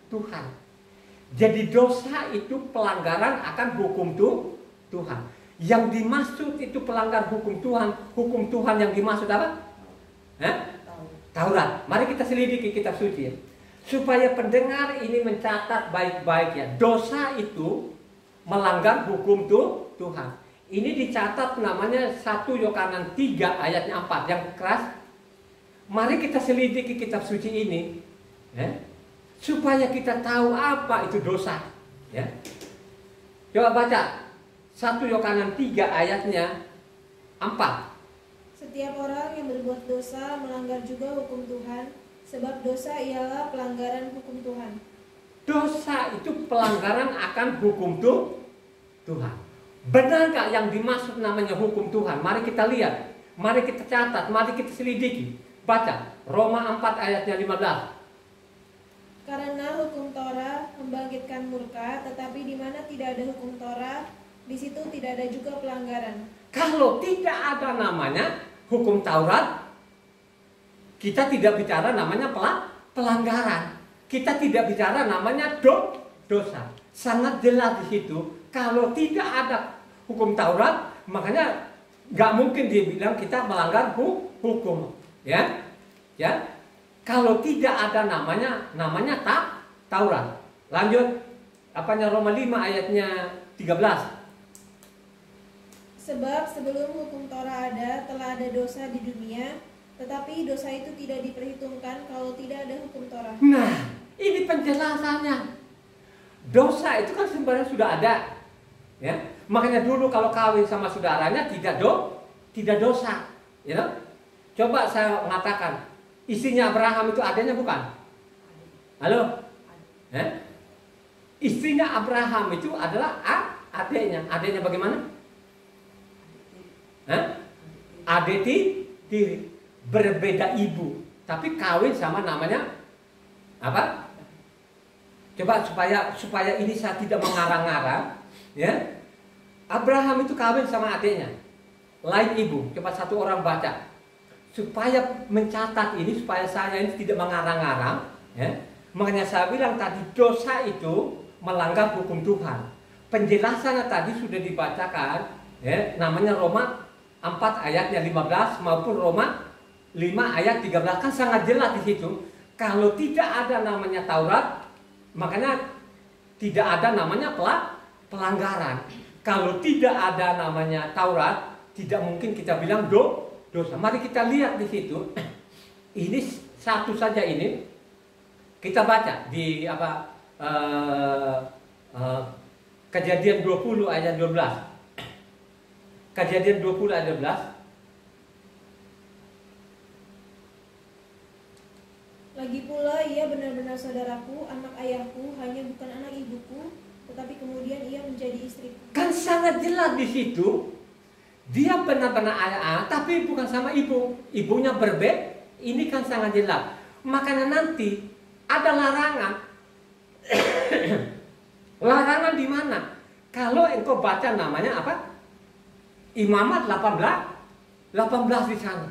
Tuhan. Jadi dosa itu pelanggaran akan hukum Tuhan. Yang dimaksud itu pelanggar hukum Tuhan yang dimaksud apa? Taurat. Mari kita selidiki kitab suci ya. Supaya pendengar ini mencatat baik-baik ya. Dosa itu melanggar hukum Tuhan. Ini dicatat namanya 1 Yohanes 3 ayatnya 4 yang keras. Mari kita selidiki kitab suci ini, ya, supaya kita tahu apa itu dosa. Ya. Coba baca 1 Yohanes 3 ayatnya 4. Setiap orang yang berbuat dosa melanggar juga hukum Tuhan, sebab dosa ialah pelanggaran hukum Tuhan. Dosa itu pelanggaran akan hukum Tuhan. Benar nggak yang dimaksud namanya hukum Tuhan? Mari kita lihat, mari kita catat, mari kita selidiki. Baca Roma 4 ayatnya 15. Karena hukum Torah membangkitkan murka, tetapi di mana tidak ada hukum Torah, di situ tidak ada juga pelanggaran. Kalau tidak ada namanya hukum Taurat, kita tidak bicara namanya pelanggaran. Kita tidak bicara namanya dosa. Sangat jelas di situ. Kalau tidak ada hukum Taurat, makanya nggak mungkin dibilang kita melanggar hukum. Ya. Kalau tidak ada namanya Taurat. Lanjut, apanya Roma 5 ayatnya 13. Sebab sebelum hukum Torah ada, telah ada dosa di dunia, tetapi dosa itu tidak diperhitungkan kalau tidak ada hukum Torah. Nah, ini penjelasannya. Dosa itu kan sebenarnya sudah ada. Ya. Makanya dulu kalau kawin sama saudaranya tidak dosa. Ya. Coba saya mengatakan, istrinya Abraham itu adanya bukan? Halo? Ya? Istrinya Abraham itu adalah adiknya. Adiknya bagaimana? Adik tiri, berbeda ibu, tapi kawin sama namanya apa? Coba supaya ini saya tidak mengarang-arang, ya. Abraham itu kawin sama adiknya, lain ibu. Coba satu orang baca, supaya mencatat ini, supaya saya ini tidak mengarang-arang, ya. Makanya saya bilang tadi dosa itu melanggar hukum Tuhan. Penjelasannya tadi sudah dibacakan, ya, namanya Roma 4 ayatnya 15 maupun Roma 5 ayat 13, kan sangat jelas di situ. Kalau tidak ada namanya Taurat, makanya tidak ada namanya pelanggaran. Kalau tidak ada namanya Taurat, tidak mungkin kita bilang dosa. Mari kita lihat di situ. Ini satu saja ini. Kita baca di Kejadian 20 ayat 12. Kejadian 20 ayat 12. Lagi pula ia benar-benar saudaraku, anak ayahku, hanya bukan anak ibuku, tetapi kemudian ia menjadi istriku. Kan sangat jelas di situ. Dia benar-benar ayah, tapi bukan sama ibu. Ibunya berbeda. Ini kan sangat jelas. Makanya nanti ada larangan. Larangan di mana? Kalau engkau baca namanya apa? Imamat 18 di sana.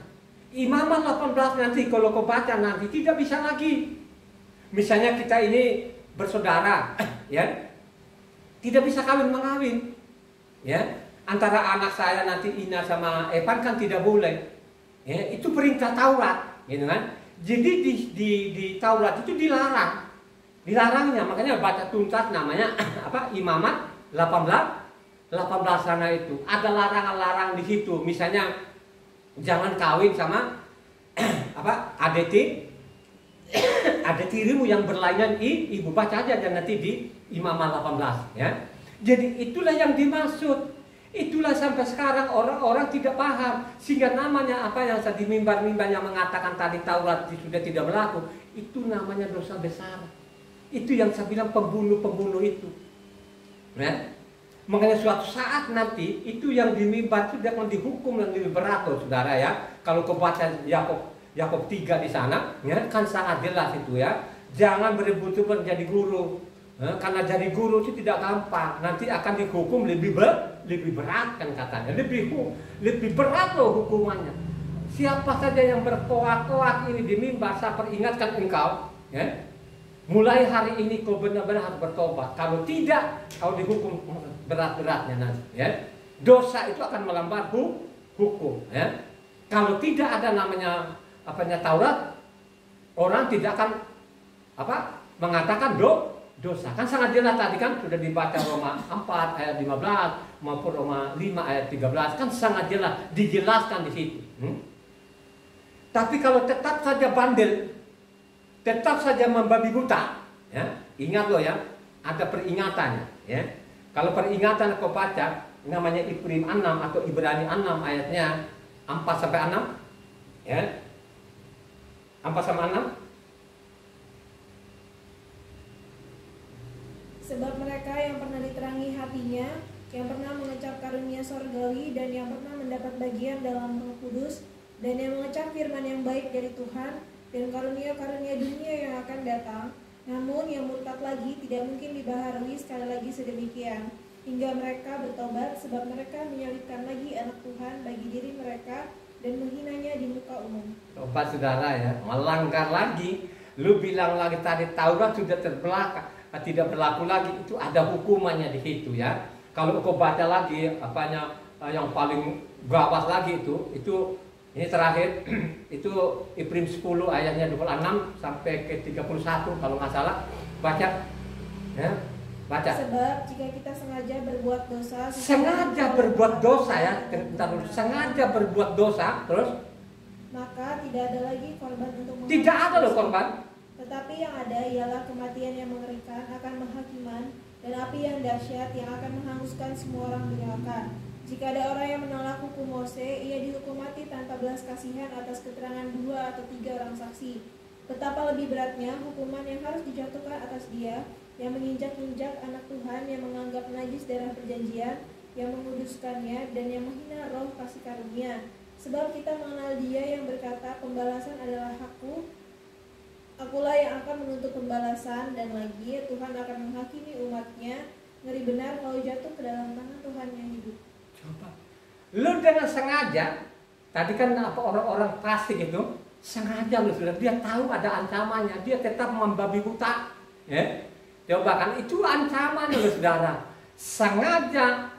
Imamat 18 nanti kalau kau baca nanti tidak bisa lagi. Misalnya kita ini bersaudara, ya, tidak bisa kawin mengawin, ya. Antara anak saya nanti Ina sama Evan kan tidak boleh, ya. Itu perintah Taurat, gitu kan. Jadi di Taurat itu dilarangnya. Makanya baca tuntas namanya apa? Imamat 18 sana itu ada larangan-larang di situ. Misalnya jangan kawin sama adik tirimu yang berlainan ibu. Baca aja dan nanti di Imamat 18, ya. Jadi itulah yang dimaksud. Itulah sampai sekarang orang-orang tidak paham, sehingga namanya apa yang saya di mimbar-mimbar yang mengatakan tadi Taurat sudah tidak berlaku, itu namanya dosa besar. Itu yang saya bilang pembunuh itu, ya. Makanya suatu saat nanti itu yang di mimbar itu akan dihukum yang lebih berat loh, saudara, ya. Kalau kau baca Yakub 3 di sana, ya, kan sangat jelas itu, ya. Jangan berebut menjadi guru, karena jadi guru itu tidak gampang. Nanti akan dihukum lebih berat kan katanya, lebih berat loh hukumannya. Siapa saja yang berkoak-koak ini di mimbar, saya peringatkan engkau, ya. Mulai hari ini kau benar-benar harus bertobat. Kalau tidak, kau dihukum berat-beratnya nanti, ya. Dosa itu akan melanggar hukum, ya. Kalau tidak ada namanya Taurat, orang tidak akan mengatakan dosa. Kan sangat jelas tadi kan sudah dibaca Roma 4 ayat 15 maupun Roma 5 ayat 13, kan sangat jelas dijelaskan di situ. Tapi kalau tetap saja bandel, tetap saja membabi buta, ya, ingat loh, ya, ada peringatannya, ya. Kalau peringatan kau baca namanya Ibrani 6 atau Ibrani 6 ayatnya 4 sampai 6, ya. 4 sampai 6. Sebab mereka yang pernah diterangi hatinya, yang pernah mengecap karunia sorgawi, dan yang pernah mendapat bagian dalam Roh Kudus, dan yang mengecap firman yang baik dari Tuhan, dan karunia-karunia dunia yang akan datang. Namun yang murtad lagi tidak mungkin dibaharui sekali lagi sedemikian, hingga mereka bertobat, sebab mereka menyalibkan lagi anak Tuhan bagi diri mereka dan menghinanya di muka umum. Coba saudara ya, melanggar lagi. Lu bilang lagi tadi Taurat sudah terbelakang, tidak berlaku lagi, itu ada hukumannya di situ ya. Kalau kau baca lagi apanya yang paling gawat lagi itu ini terakhir itu Ibrahim 10 ayatnya 26 sampai ke 31 kalau nggak salah, baca ya, baca. Sebab jika kita sengaja berbuat dosa, Sengaja berbuat dosa ya, bentar dulu. Sengaja berbuat dosa, terus maka tidak ada lagi korban untuk tidak ada loh dosa. korban. Tetapi yang ada ialah kematian yang mengerikan akan penghakiman, dan api yang dahsyat yang akan menghanguskan semua orang durhaka. Jika ada orang yang menolak hukum Mose, ia dihukum mati tanpa belas kasihan atas keterangan 2 atau 3 orang saksi. Betapa lebih beratnya hukuman yang harus dijatuhkan atas dia yang menginjak-injak anak Tuhan, yang menganggap najis darah perjanjian, yang menguduskannya, dan yang menghina roh kasih karunia. Sebab kita mengenal dia yang berkata, pembalasan adalah hakku, akulah yang akan menuntut pembalasan, dan lagi Tuhan akan menghakimi umatnya. Ngeri benar kalau jatuh ke dalam tangan Tuhan yang hidup. Coba, lu dengan sengaja, tadi kan apa orang-orang fasik itu sengaja lu sudah, dia tahu ada ancamannya, dia tetap membabi buta, ya. Coba kan itu ancaman lu saudara, sengaja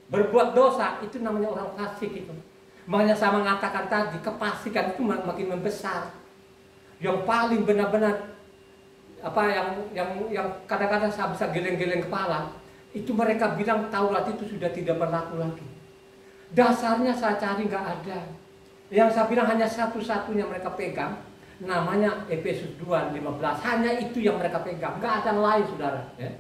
berbuat dosa itu namanya orang fasik itu. Makanya saya mengatakan tadi kefasikan itu makin membesar. Yang paling benar-benar apa yang kadang-kadang saya bisa geleng-geleng kepala. Itu mereka bilang Taurat itu sudah tidak berlaku lagi. Dasarnya saya cari nggak ada. Yang saya bilang hanya satu-satunya mereka pegang, namanya Efesus 2:15. Hanya itu yang mereka pegang, nggak ada yang lain saudara. Ya.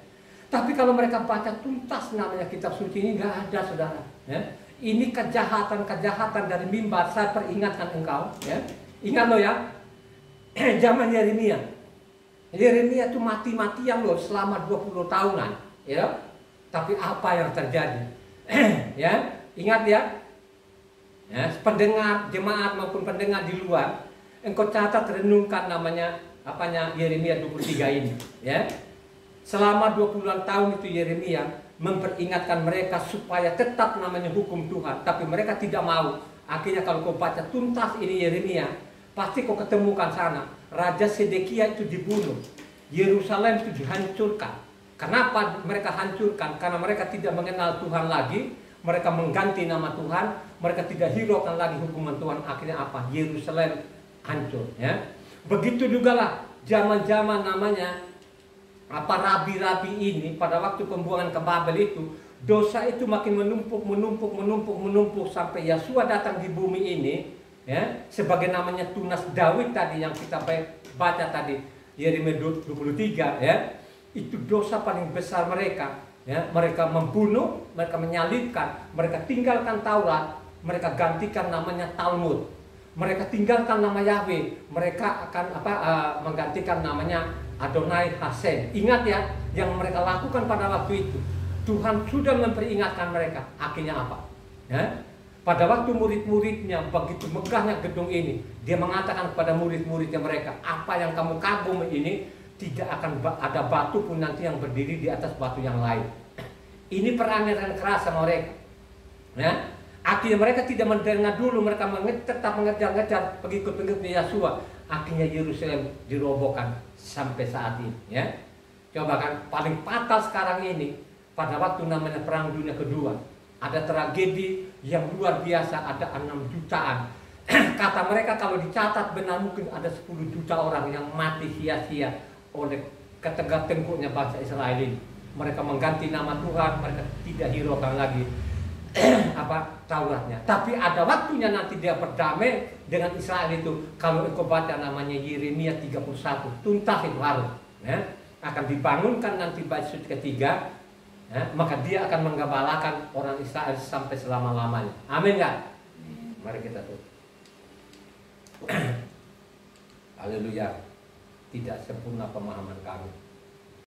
Tapi kalau mereka baca tuntas namanya kitab suci ini nggak ada saudara. Ya. Ini kejahatan dari mimbar. Saya peringatkan engkau. Ya. Ingat lo ya, zaman Yeremia. Yeremia itu mati-matian loh selama 20 tahunan. Ya. Tapi apa yang terjadi? Ya, ingat ya. Ya, pendengar jemaat maupun pendengar di luar, engkau catat renungkan namanya apanya Yeremia 23 ini, ya. Selama 20 tahun itu Yeremia memperingatkan mereka supaya tetap namanya hukum Tuhan, tapi mereka tidak mau. Akhirnya kalau kau baca tuntas ini Yeremia, pasti kau ketemukan sana Raja Sedekia itu dibunuh, Yerusalem itu dihancurkan. Kenapa mereka hancurkan? Karena mereka tidak mengenal Tuhan lagi, mereka mengganti nama Tuhan, mereka tidak hiraukan lagi hukuman Tuhan. Akhirnya apa? Yerusalem hancur. Ya. Begitu juga lah zaman-zaman namanya apa rabi-rabi ini pada waktu pembuangan ke Babel itu, dosa itu makin menumpuk sampai Yesua datang di bumi ini, ya, sebagai namanya tunas Daud tadi yang kita baca tadi Yeremia 23, ya. Itu dosa paling besar mereka, ya. Mereka membunuh, mereka menyalibkan, mereka tinggalkan Taurat, mereka gantikan namanya Talmud, mereka tinggalkan nama Yahweh, mereka akan menggantikan namanya Adonai Hashem. Ingat ya, yang mereka lakukan pada waktu itu. Tuhan sudah memperingatkan mereka. Akhirnya apa? Ya? Pada waktu murid-muridnya begitu megahnya gedung ini, dia mengatakan kepada murid-muridnya mereka, apa yang kamu kagum ini tidak akan ada batu pun nanti yang berdiri di atas batu yang lain. Ini perangaran keras sama mereka. Ya? Akhirnya mereka tidak mendengar dulu, mereka tetap mengejar-ngejar pengikut-pengikut Yesua. Akhirnya Yerusalem dirobohkan sampai saat ini. Ya? Coba kan, paling fatal sekarang ini pada waktu namanya Perang Dunia Kedua, ada tragedi yang luar biasa, ada 6 jutaan. Kata mereka kalau dicatat benar mungkin ada 10 juta orang yang mati sia-sia oleh ketegak-tengkuknya bangsa Israel ini. Mereka mengganti nama Tuhan, mereka tidak hiraukan lagi Tauratnya. Tapi ada waktunya nanti dia berdamai dengan Israel itu. Kalau engkau baca namanya Yeremia 31, tuntas itu harus, ya, akan dibangunkan nanti bait suci ketiga, ya, maka dia akan menggembalakan orang Israel sampai selama-lamanya. Amin enggak? Mari kita tutup. Haleluya. Tidak sempurna pemahaman kami.